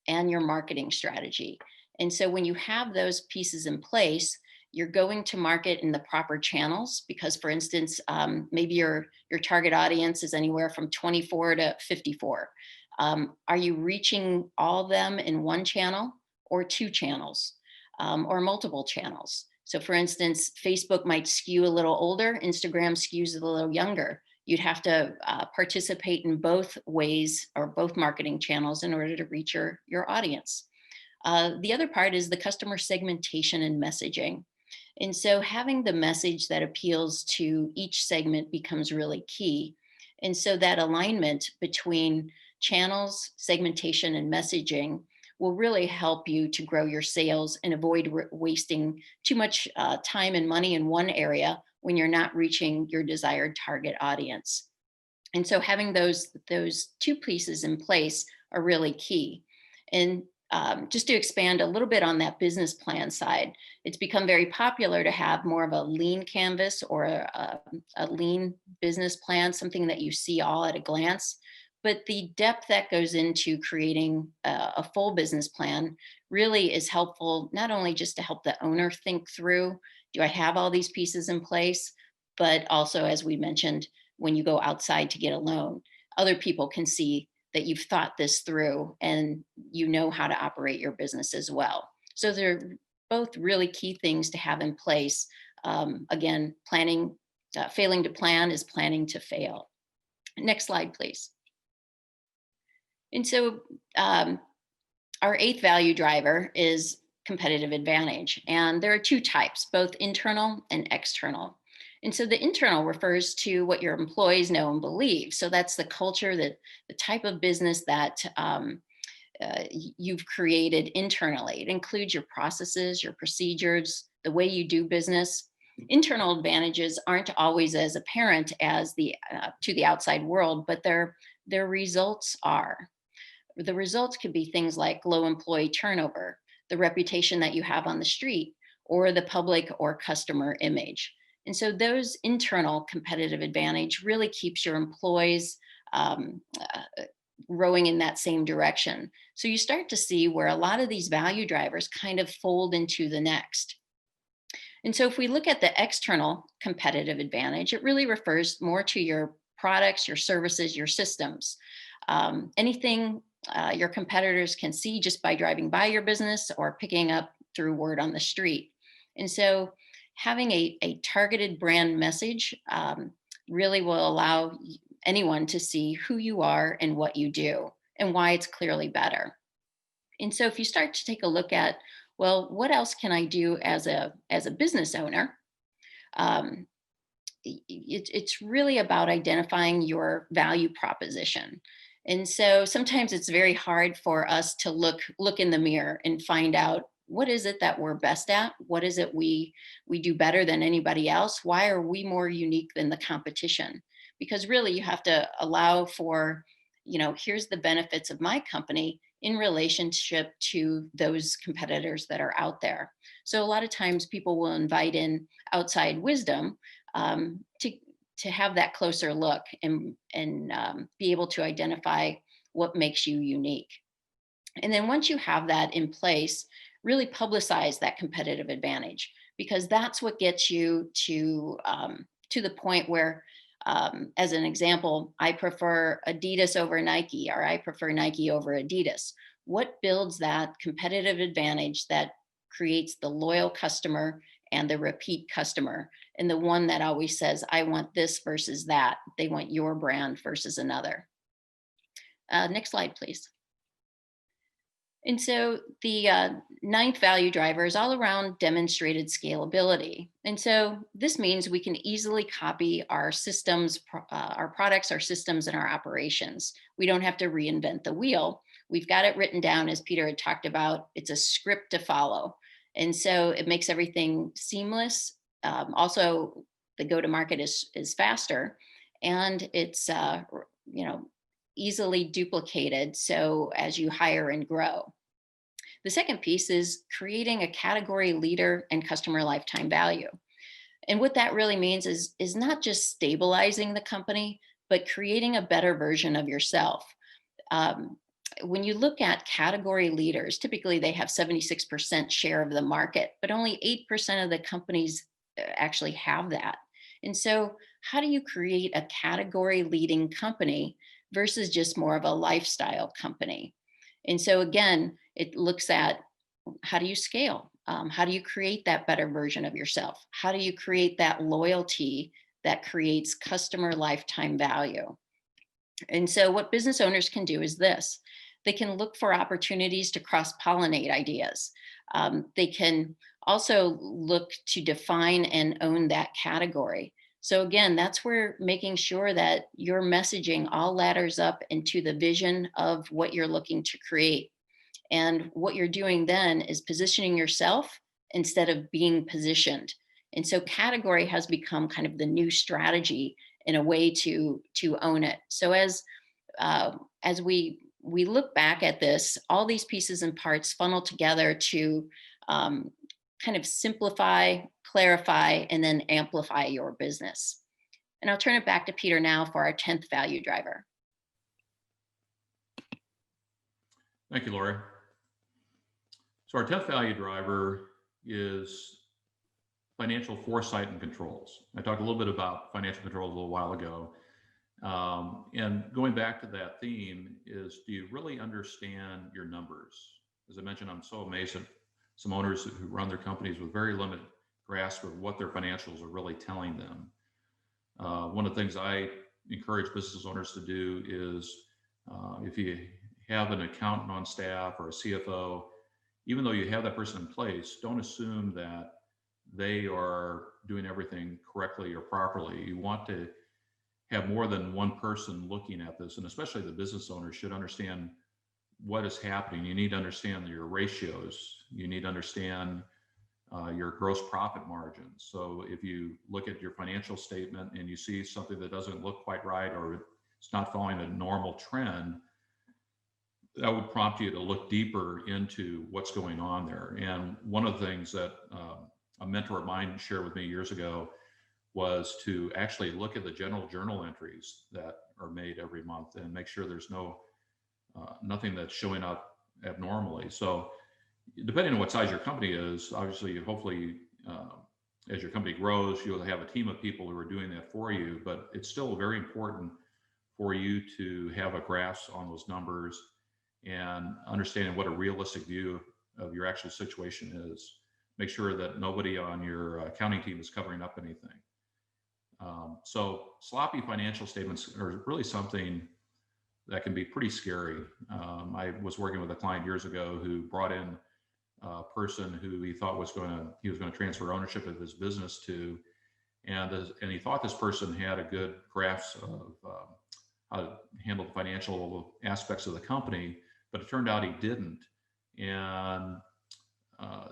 and your marketing strategy. And so when you have those pieces in place, you're going to market in the proper channels because, for instance, maybe your target audience is anywhere from 24 to 54. Are you reaching all of them in one channel or 2 channels or multiple channels? So for instance, Facebook might skew a little older, Instagram skews a little younger. You'd have to participate in both ways or both marketing channels in order to reach your audience. The other part is the customer segmentation and messaging. And so having the message that appeals to each segment becomes really key. And so that alignment between channels, segmentation, and messaging will really help you to grow your sales and avoid wasting too much time and money in one area when you're not reaching your desired target audience. And so having those two pieces in place are really key. And just to expand a little bit on that business plan side, it's become very popular to have more of a lean canvas or a lean business plan, something that you see all at a glance. But the depth that goes into creating a full business plan really is helpful, not only just to help the owner think through, do I have all these pieces in place? But also, as we mentioned, when you go outside to get a loan, other people can see that you've thought this through and you know how to operate your business as well. So they're both really key things to have in place. Again, planning, failing to plan is planning to fail. Next slide, please. And so our eighth value driver is competitive advantage. And there are two types, both internal and external. And so the internal refers to what your employees know and believe. So that's the culture, the type of business that you've created internally. It includes your processes, your procedures, the way you do business. Internal advantages aren't always as apparent as to the outside world, but their results are. The results could be things like low employee turnover, the reputation that you have on the street, or the public or customer image. And so those internal competitive advantage really keeps your employees rowing in that same direction. So you start to see where a lot of these value drivers kind of fold into the next. And so if we look at the external competitive advantage, it really refers more to your products, your services, your systems. Anything your competitors can see just by driving by your business or picking up through word on the street. And so having a targeted brand message really will allow anyone to see who you are and what you do and why it's clearly better. And so if you start to take a look at, well, what else can I do as a business owner? It's really about identifying your value proposition. And so sometimes it's very hard for us to look in the mirror and find out, what is it that we're best at? What is it we do better than anybody else? Why are we more unique than the competition? Because really you have to allow for, here's the benefits of my company in relationship to those competitors that are out there. So a lot of times people will invite in outside wisdom to have that closer look and be able to identify what makes you unique. And then once you have that in place, really publicize that competitive advantage, because that's what gets you to the point where, as an example, I prefer Adidas over Nike, or I prefer Nike over Adidas. What builds that competitive advantage that creates the loyal customer and the repeat customer, and the one that always says, I want this versus that. They want your brand versus another. Next slide, please. And so the ninth value driver is all around demonstrated scalability. And so this means we can easily copy our systems, our products, our systems, and our operations. We don't have to reinvent the wheel. We've got it written down, as Peter had talked about. It's a script to follow. And so it makes everything seamless. Also, the go-to-market is faster, and it's easily duplicated. So as you hire and grow. The second piece is creating a category leader and customer lifetime value. And what that really means is not just stabilizing the company, but creating a better version of yourself. When you look at category leaders, typically they have 76% share of the market, but only 8% of the companies actually have that. And so how do you create a category leading company versus just more of a lifestyle company? And so again, it looks at, how do you scale? How do you create that better version of yourself? How do you create that loyalty that creates customer lifetime value? And so, what business owners can do is this: they can look for opportunities to cross pollinate ideas. They can also look to define and own that category. So, again, that's where making sure that your messaging all ladders up into the vision of what you're looking to create. And what you're doing then is positioning yourself instead of being positioned. And so category has become kind of the new strategy in a way to own it. So as we look back at this, all these pieces and parts funnel together to kind of simplify, clarify, and then amplify your business. And I'll turn it back to Peter now for our 10th value driver. Thank you, Lori. So our 10th value driver is financial foresight and controls. I talked a little bit about financial controls a little while ago. And going back to that theme is, do you really understand your numbers? As I mentioned, I'm so amazed at some owners who run their companies with very limited grasp of what their financials are really telling them. One of the things I encourage business owners to do is if you have an accountant on staff or a CFO, even though you have that person in place, don't assume that they are doing everything correctly or properly. You want to have more than one person looking at this, and especially the business owner should understand what is happening. You need to understand your ratios. You need to understand your gross profit margins. So if you look at your financial statement and you see something that doesn't look quite right, or it's not following a normal trend, that would prompt you to look deeper into what's going on there. And one of the things that a mentor of mine shared with me years ago was to actually look at the general journal entries that are made every month and make sure there's nothing that's showing up abnormally. So depending on what size your company is, obviously, hopefully, as your company grows, you'll have a team of people who are doing that for you, but it's still very important for you to have a grasp on those numbers and understanding what a realistic view of your actual situation is. Make sure that nobody on your accounting team is covering up anything. So sloppy financial statements are really something that can be pretty scary. I was working with a client years ago who brought in a person who he thought he was going to transfer ownership of his business to, and he thought this person had a good grasp of how to handle the financial aspects of the company, but it turned out he didn't. And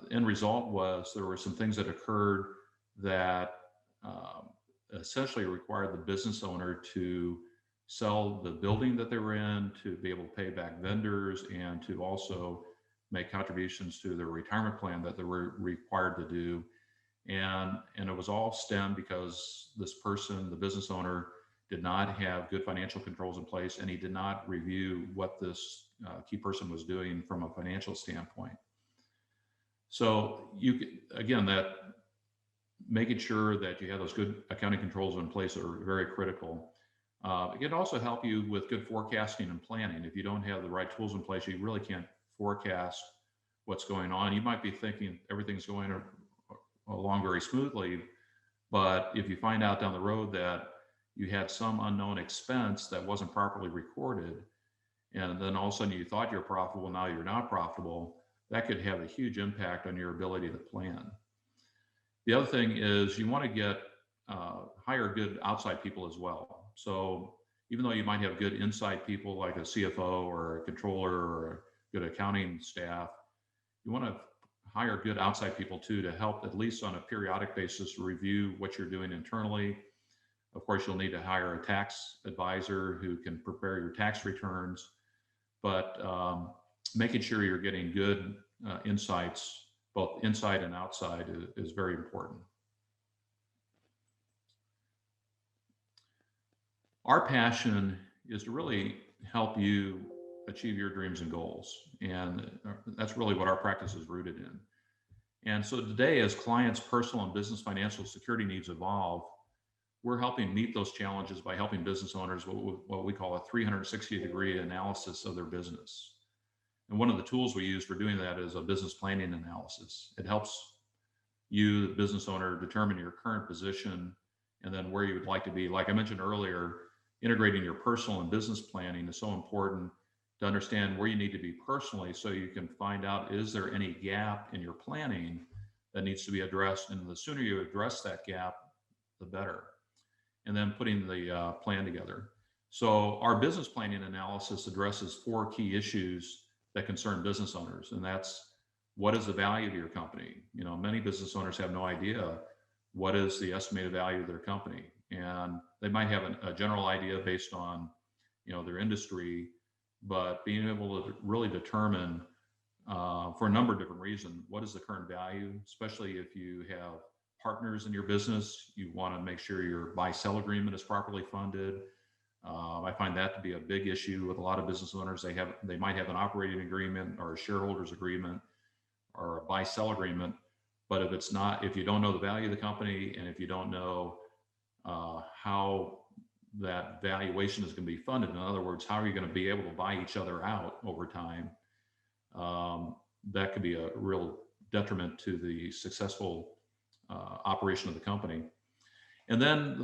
end result was there were some things that occurred that essentially required the business owner to sell the building that they were in, to be able to pay back vendors, and to also make contributions to their retirement plan that they were required to do. And it was all stemmed because this person, the business owner, did not have good financial controls in place, and he did not review what this key person was doing from a financial standpoint. So that making sure that you have those good accounting controls in place are very critical. It can also help you with good forecasting and planning. If you don't have the right tools in place, you really can't forecast what's going on. You might be thinking everything's going along very smoothly, but if you find out down the road that you had some unknown expense that wasn't properly recorded, and then all of a sudden you thought you're profitable, now you're not profitable, that could have a huge impact on your ability to plan. The other thing is you want to hire good outside people as well. So even though you might have good inside people like a CFO or a controller or a good accounting staff, you want to hire good outside people too, to help at least on a periodic basis review what you're doing internally. Of course, you'll need to hire a tax advisor who can prepare your tax returns, but making sure you're getting good insights, both inside and outside, is very important. Our passion is to really help you achieve your dreams and goals. And that's really what our practice is rooted in. And so today, as clients' personal and business financial security needs evolve, we're helping meet those challenges by helping business owners what we call a 360-degree analysis of their business. And one of the tools we use for doing that is a business planning analysis. It helps you, the business owner, determine your current position and then where you would like to be. Like I mentioned earlier, integrating your personal and business planning is so important to understand where you need to be personally so you can find out, is there any gap in your planning that needs to be addressed? And the sooner you address that gap, the better. And then putting the plan together. So our business planning analysis addresses 4 key issues that concern business owners, and that's, what is the value of your company? You know, many business owners have no idea what is the estimated value of their company, and they might have a general idea based on, you know, their industry, but being able to really determine for a number of different reasons, what is the current value, especially if you have partners in your business, you want to make sure your buy-sell agreement is properly funded. I find that to be a big issue with a lot of business owners. They might have an operating agreement or a shareholders agreement or a buy-sell agreement, but if you don't know the value of the company, and if you don't know how that valuation is going to be funded, in other words, how are you going to be able to buy each other out over time, that could be a real detriment to the successful operation of the company. And then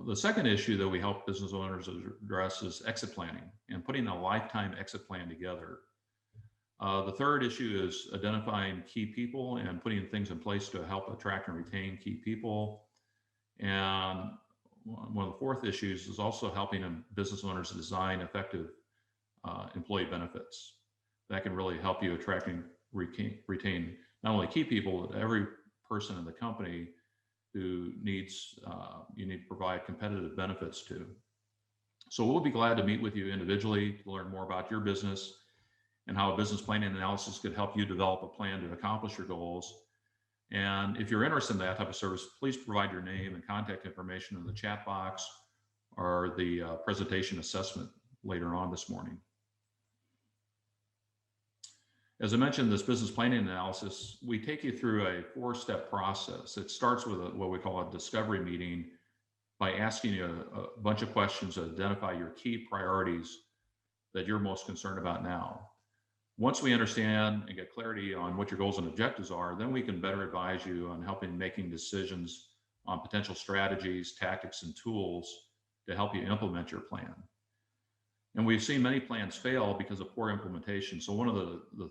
the second issue that we help business owners address is exit planning and putting a lifetime exit plan together. The third issue is identifying key people and putting things in place to help attract and retain key people. And one of the fourth issues is also helping business owners design effective employee benefits. That can really help you attract and retain not only key people, but every person in the company who needs, you need to provide competitive benefits to. So we'll be glad to meet with you individually to learn more about your business and how a business planning analysis could help you develop a plan to accomplish your goals. And if you're interested in that type of service, please provide your name and contact information in the chat box or the presentation assessment later on this morning. As I mentioned, this business planning analysis, we take you through a 4-step process. It starts with what we call a discovery meeting by asking you a bunch of questions to identify your key priorities that you're most concerned about now. Once we understand and get clarity on what your goals and objectives are, then we can better advise you on making decisions on potential strategies, tactics, and tools to help you implement your plan. And we've seen many plans fail because of poor implementation. So one of the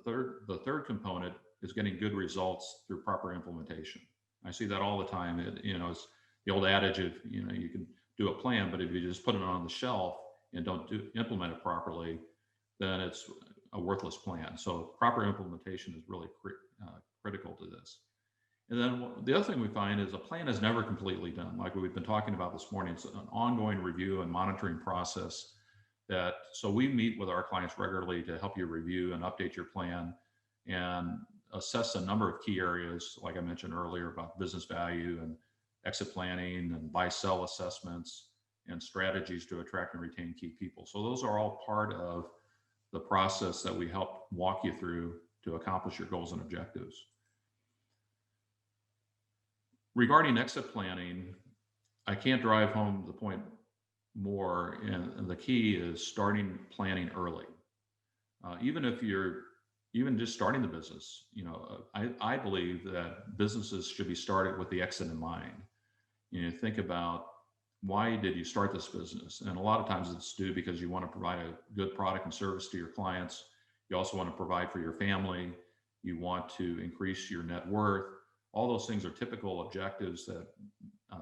third component is getting good results through proper implementation. I see that all the time. It's the old adage of, you can do a plan, but if you just put it on the shelf and don't implement it properly, then it's a worthless plan. So proper implementation is really critical to this. And then the other thing we find is a plan is never completely done. Like we've been talking about this morning, it's an ongoing review and monitoring process. So we meet with our clients regularly to help you review and update your plan and assess a number of key areas, like I mentioned earlier, about business value and exit planning and buy-sell assessments and strategies to attract and retain key people. So those are all part of the process that we help walk you through to accomplish your goals and objectives. Regarding exit planning, I can't drive home the point more, and the key is starting planning early. Even if you're just starting the business, I believe that businesses should be started with the exit in mind. Think about, why did you start this business? And a lot of times it's due because you want to provide a good product and service to your clients. You also want to provide for your family. You want to increase your net worth. All those things are typical objectives that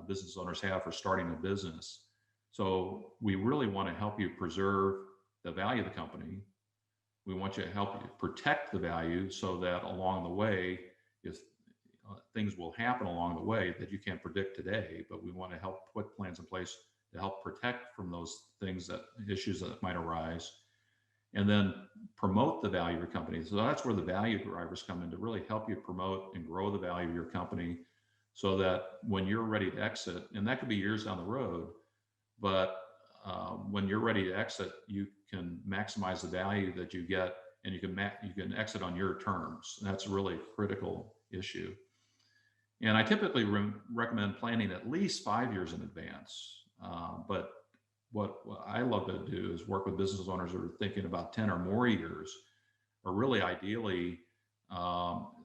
business owners have for starting a business. So we really want to help you preserve the value of the company. We want you to help you protect the value so that along the way, if things will happen along the way that you can't predict today, but we want to help put plans in place to help protect from those issues that might arise, and then promote the value of your company. So that's where the value drivers come in, to really help you promote and grow the value of your company so that when you're ready to exit, and that could be years down the road, but when you're ready to exit, you can maximize the value that you get, and you can exit on your terms. And that's a really critical issue. And I typically recommend planning at least 5 years in advance. But what I love to do is work with business owners who are thinking about 10 or more years or really ideally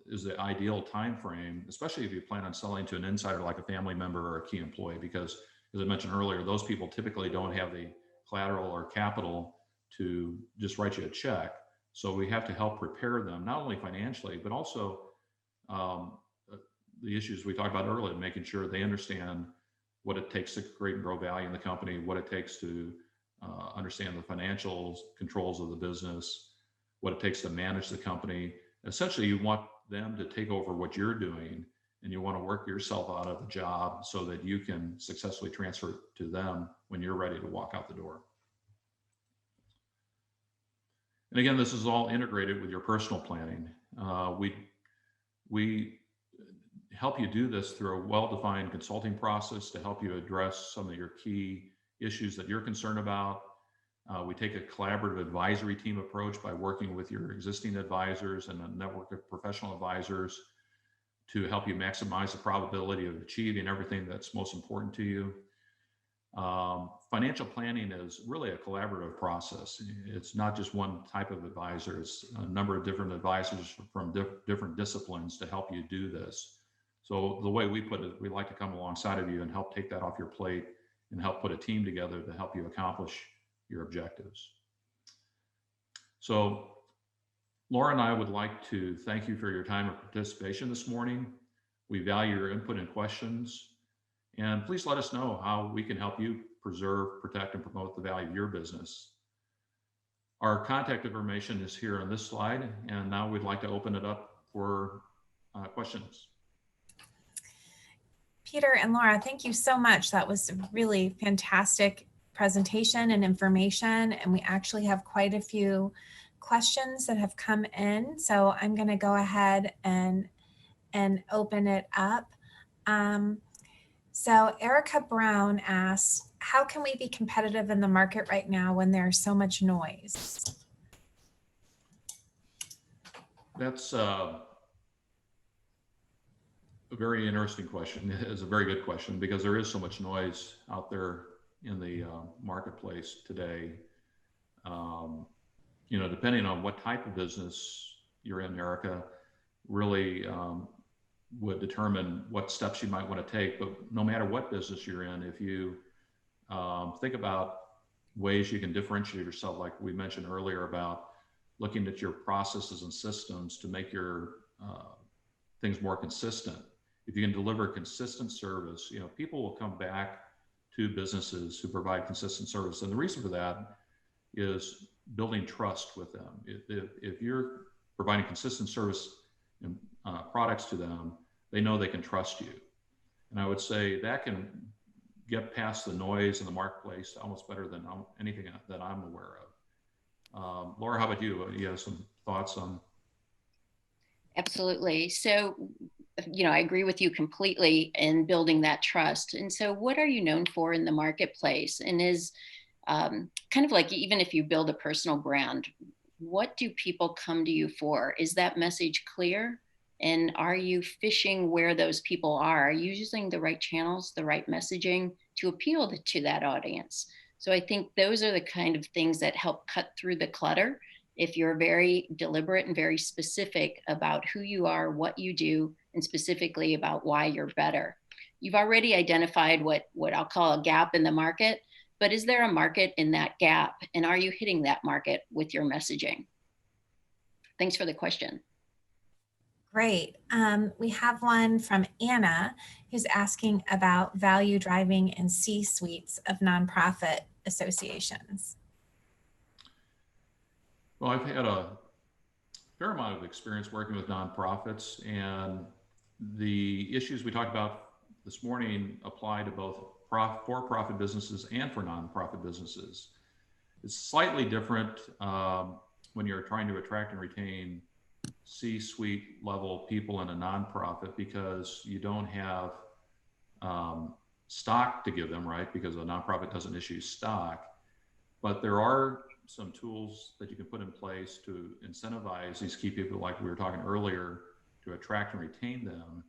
is the ideal time frame, especially if you plan on selling to an insider like a family member or a key employee, because as I mentioned earlier, those people typically don't have the collateral or capital to just write you a check. So we have to help prepare them, not only financially, but also the issues we talked about earlier, making sure they understand what it takes to create and grow value in the company, what it takes to understand the financial controls of the business, what it takes to manage the company. Essentially, you want them to take over what you're doing, and you want to work yourself out of the job so that you can successfully transfer it to them when you're ready to walk out the door. And again, this is all integrated with your personal planning. We help you do this through a well-defined consulting process to help you address some of your key issues that you're concerned about. We take a collaborative advisory team approach by working with your existing advisors and a network of professional advisors to help you maximize the probability of achieving everything that's most important to you. Financial planning is really a collaborative process. It's not just one type of advisor, it's a number of different advisors from different disciplines to help you do this. So the way we put it, we like to come alongside of you and help take that off your plate and help put a team together to help you accomplish your objectives. So Laura and I would like to thank you for your time and participation this morning. We value your input and questions. And please let us know how we can help you preserve, protect, and promote the value of your business. Our contact information is here on this slide, and now we'd like to open it up for questions. Peter and Laura, thank you so much. That was a really fantastic presentation and information, and we actually have quite a few questions that have come in. So I'm going to go ahead and open it up. So Erica Brown asks, how can we be competitive in the market right now when there's so much noise? That's a very interesting question. It's a very good question because there is so much noise out there in the marketplace today. You know, depending on what type of business you're in, Erica, really would determine what steps you might want to take. But no matter what business you're in, if you think about ways you can differentiate yourself, like we mentioned earlier about looking at your processes and systems to make your things more consistent. If you can deliver consistent service, you know, people will come back to businesses who provide consistent service. And the reason for that is building trust with them. If you're providing consistent service and products to them, they know they can trust you. And I would say that can get past the noise in the marketplace almost better than anything that I'm aware of. Laura, how about you? You have some thoughts on? Absolutely. So, you know, I agree with you completely in building that trust. And so what are you known for in the marketplace? And is kind of like, even if you build a personal brand, what do people come to you for? Is that message clear? And are you fishing where those people are? Are you using the right channels, the right messaging to appeal to that audience? So I think those are the kind of things that help cut through the clutter. If you're very deliberate and very specific about who you are, what you do, and specifically about why you're better. You've already identified what I'll call a gap in the market, but is there a market in that gap? And are you hitting that market with your messaging? Thanks for the question. Great. We have one from Anna who's asking about value driving in C-suites of nonprofit associations. Well, I've had a fair amount of experience working with nonprofits, and the issues we talked about this morning apply to both for-profit businesses and for nonprofit businesses. It's slightly different when you're trying to attract and retain C-suite level people in a nonprofit because you don't have stock to give them, right? Because a nonprofit doesn't issue stock. But there are some tools that you can put in place to incentivize these key people, like we were talking earlier, to attract and retain them.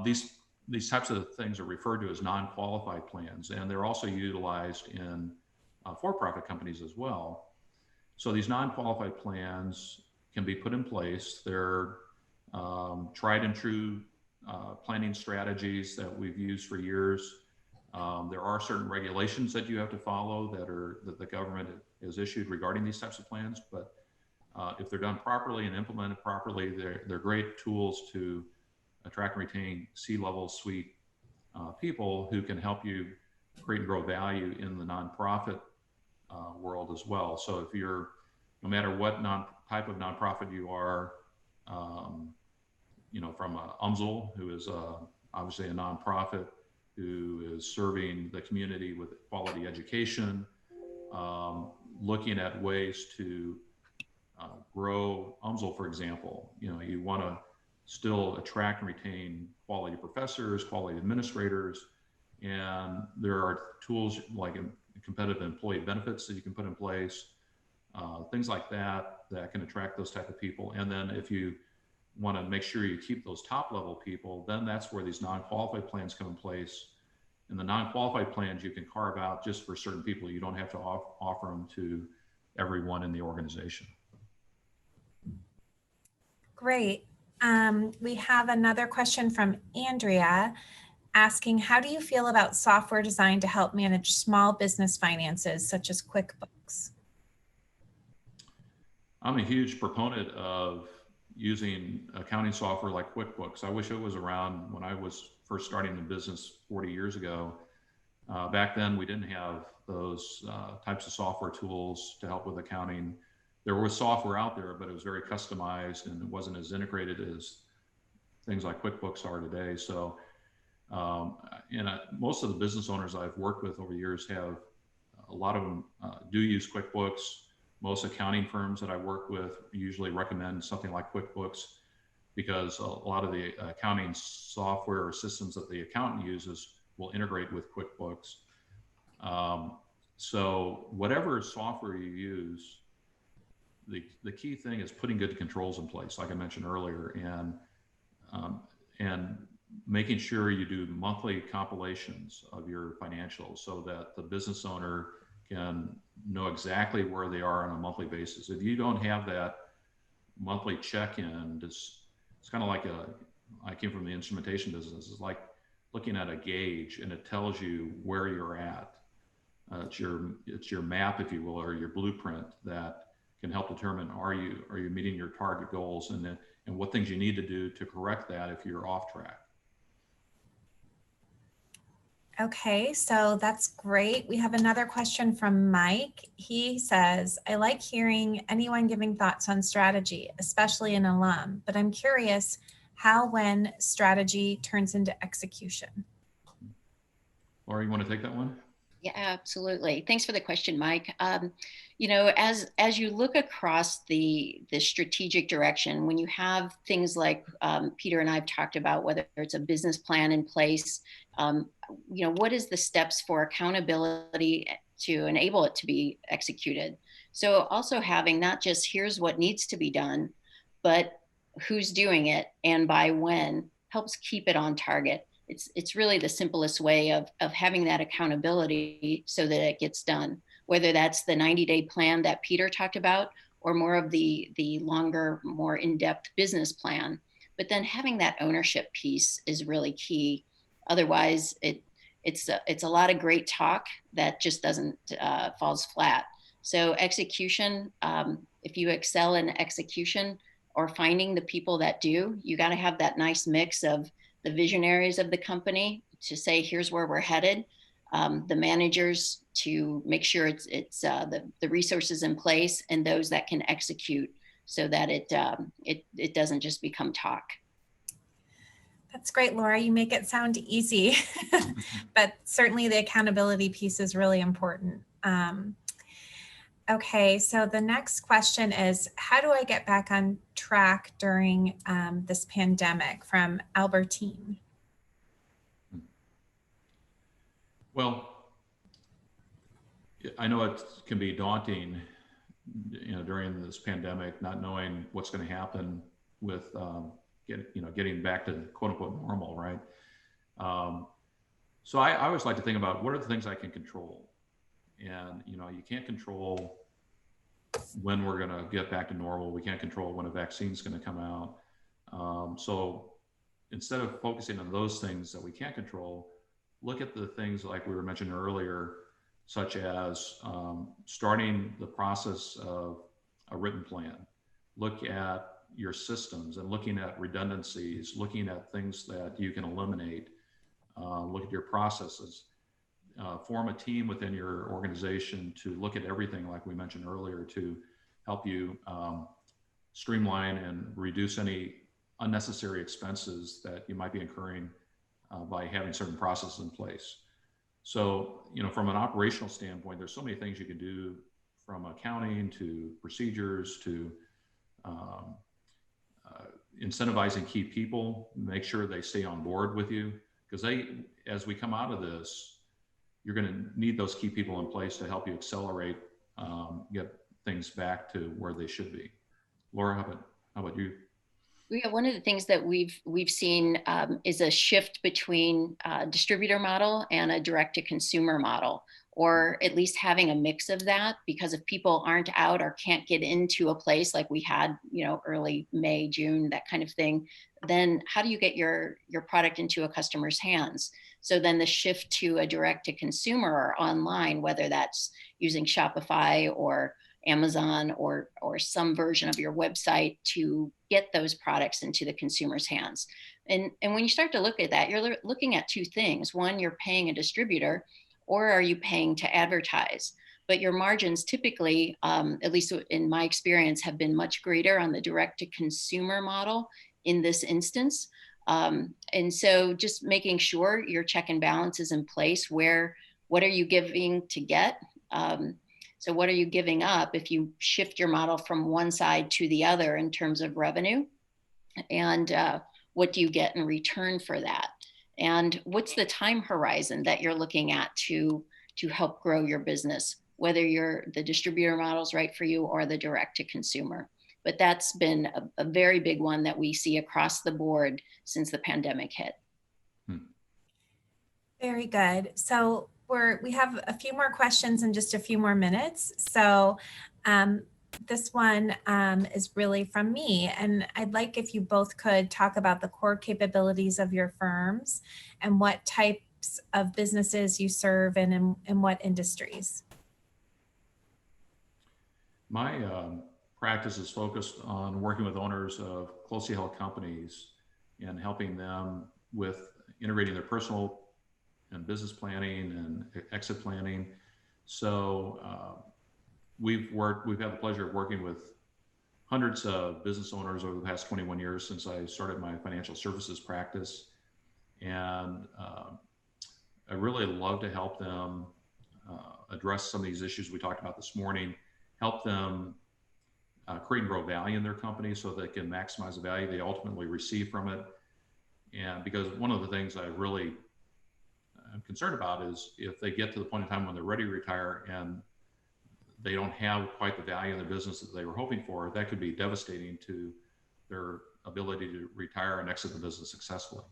These types of things are referred to as non-qualified plans, and they're also utilized in for-profit companies as well. So these non-qualified plans can be put in place. They're tried and true planning strategies that we've used for years. There are certain regulations that you have to follow that the government has issued regarding these types of plans, but if they're done properly and implemented properly, they're great tools to attract and retain C-level suite people who can help you create and grow value in the nonprofit world as well. So if you're, no matter what type of nonprofit you are, from UMSL, who is obviously a nonprofit who is serving the community with quality education, looking at ways to grow UMSL, for example. You want to still attract and retain quality professors, quality administrators, and there are tools like competitive employee benefits that you can put in place, things like that can attract those type of people. And then if you want to make sure you keep those top level people, then that's where these non-qualified plans come in place. And the non-qualified plans you can carve out just for certain people. You don't have to offer them to everyone in the organization. Great. We have another question from Andrea asking, how do you feel about software designed to help manage small business finances, such as QuickBooks? I'm a huge proponent of using accounting software like QuickBooks. I wish it was around when I was first starting the business 40 years ago. Back then, we didn't have those types of software tools to help with accounting. There was software out there, but it was very customized and it wasn't as integrated as things like QuickBooks are today. So, most of the business owners I've worked with over the years have, a lot of them do use QuickBooks. Most accounting firms that I work with usually recommend something like QuickBooks because a lot of the accounting software or systems that the accountant uses will integrate with QuickBooks. So whatever software you use, the key thing is putting good controls in place, like I mentioned earlier, and making sure you do monthly compilations of your financials so that the business owner can know exactly where they are on a monthly basis. If you don't have that monthly check-in, it's kind of like I came from the instrumentation business. It's like looking at a gauge and it tells you where you're at. It's your map, if you will, or your blueprint that can help determine are you meeting your target goals and what things you need to do to correct that if you're off track. Okay, so that's great. We have another question from Mike. He says, I like hearing anyone giving thoughts on strategy, especially an alum, but I'm curious how when strategy turns into execution. Laura, you want to take that one? Yeah, absolutely. Thanks for the question, Mike. As you look across the strategic direction, when you have things like Peter and I've talked about, whether it's a business plan in place, what is the steps for accountability to enable it to be executed? So also having not just here's what needs to be done, but who's doing it and by when helps keep it on target. It's really the simplest way of having that accountability so that it gets done, whether that's the 90-day plan that Peter talked about or more of the longer, more in-depth business plan. But then having that ownership piece is really key. Otherwise, it's a lot of great talk that just doesn't falls flat. So execution, if you excel in execution or finding the people that do, you got to have that nice mix of the visionaries of the company to say, here's where we're headed. The managers to make sure it's the resources in place and those that can execute so that it doesn't just become talk. That's great, Laura. You make it sound easy, but certainly the accountability piece is really important. Okay, so the next question is, how do I get back on track during this pandemic, from Albertine? Well, I know it can be daunting, during this pandemic, not knowing what's going to happen with getting back to quote unquote normal, right? So I always like to think about what are the things I can control, and you can't control when we're going to get back to normal. We can't control when a vaccine is going to come out. So instead of focusing on those things that we can't control, look at the things like we were mentioning earlier, such as starting the process of a written plan. Look at your systems and looking at redundancies, looking at things that you can eliminate, look at your processes, form a team within your organization to look at everything like we mentioned earlier to help you streamline and reduce any unnecessary expenses that you might be incurring by having certain processes in place. So, from an operational standpoint, there's so many things you can do, from accounting to procedures to incentivizing key people, make sure they stay on board with you, because as we come out of this, you're going to need those key people in place to help you accelerate, get things back to where they should be. Laura, how about you? Yeah, one of the things that we've seen is a shift between a distributor model and a direct-to-consumer model, or at least having a mix of that, because if people aren't out or can't get into a place like we had, early May, June, that kind of thing, then how do you get your product into a customer's hands? So then the shift to a direct-to-consumer or online, whether that's using Shopify or Amazon or some version of your website to get those products into the consumer's hands. And when you start to look at that, you're looking at two things. One, you're paying a distributor, or are you paying to advertise? But your margins typically, at least in my experience, have been much greater on the direct-to-consumer model in this instance. And so just making sure your check and balance is in place. What are you giving to get? So what are you giving up if you shift your model from one side to the other in terms of revenue? And what do you get in return for that? And what's the time horizon that you're looking at to help grow your business, whether the distributor model is right for you or the direct to consumer? But that's been a very big one that we see across the board since the pandemic hit. Very good. So we have a few more questions in just a few more minutes. So this one is really from me, and I'd like if you both could talk about the core capabilities of your firms and what types of businesses you serve and in what industries. My practice is focused on working with owners of closely held companies and helping them with integrating their personal and business planning and exit planning. So we've had the pleasure of working with hundreds of business owners over the past 21 years since I started my financial services practice. And I really love to help them address some of these issues we talked about this morning, help them create and grow value in their company so they can maximize the value they ultimately receive from it. And because one of the things I really am concerned about is if they get to the point in time when they're ready to retire and they don't have quite the value in their business that they were hoping for, that could be devastating to their ability to retire and exit the business successfully.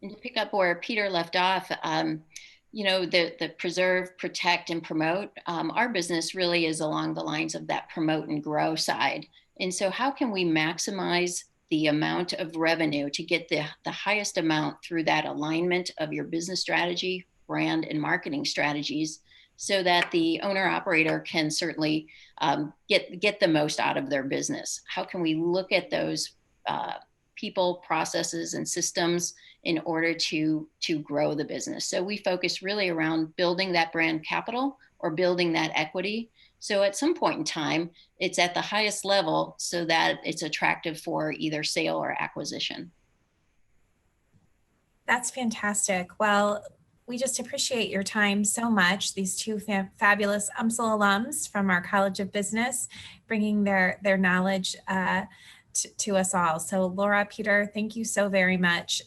And to pick up where Peter left off, the preserve, protect, and promote, our business really is along the lines of that promote and grow side. And so how can we maximize the amount of revenue to get the highest amount through that alignment of your business strategy, brand, and marketing strategies, so that the owner operator can certainly get the most out of their business? How can we look at those people, processes, and systems in order to grow the business? So we focus really around building that brand capital or building that equity. So at some point in time, it's at the highest level so that it's attractive for either sale or acquisition. That's fantastic. Well, we just appreciate your time so much. These two fabulous UMSL alums from our College of Business, bringing their knowledge to us all. So Laura, Peter, thank you so very much.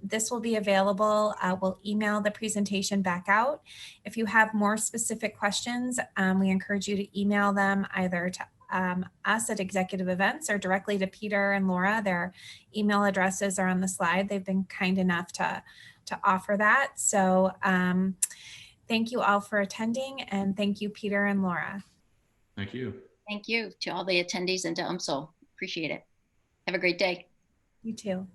This will be available. We'll email the presentation back out. If you have more specific questions, we encourage you to email them either to us at Executive Events or directly to Peter and Laura. Their email addresses are on the slide. They've been kind enough to offer that. So thank you all for attending, and thank you, Peter and Laura. Thank you. Thank you to all the attendees and to UMSL. Appreciate it. Have a great day. You too.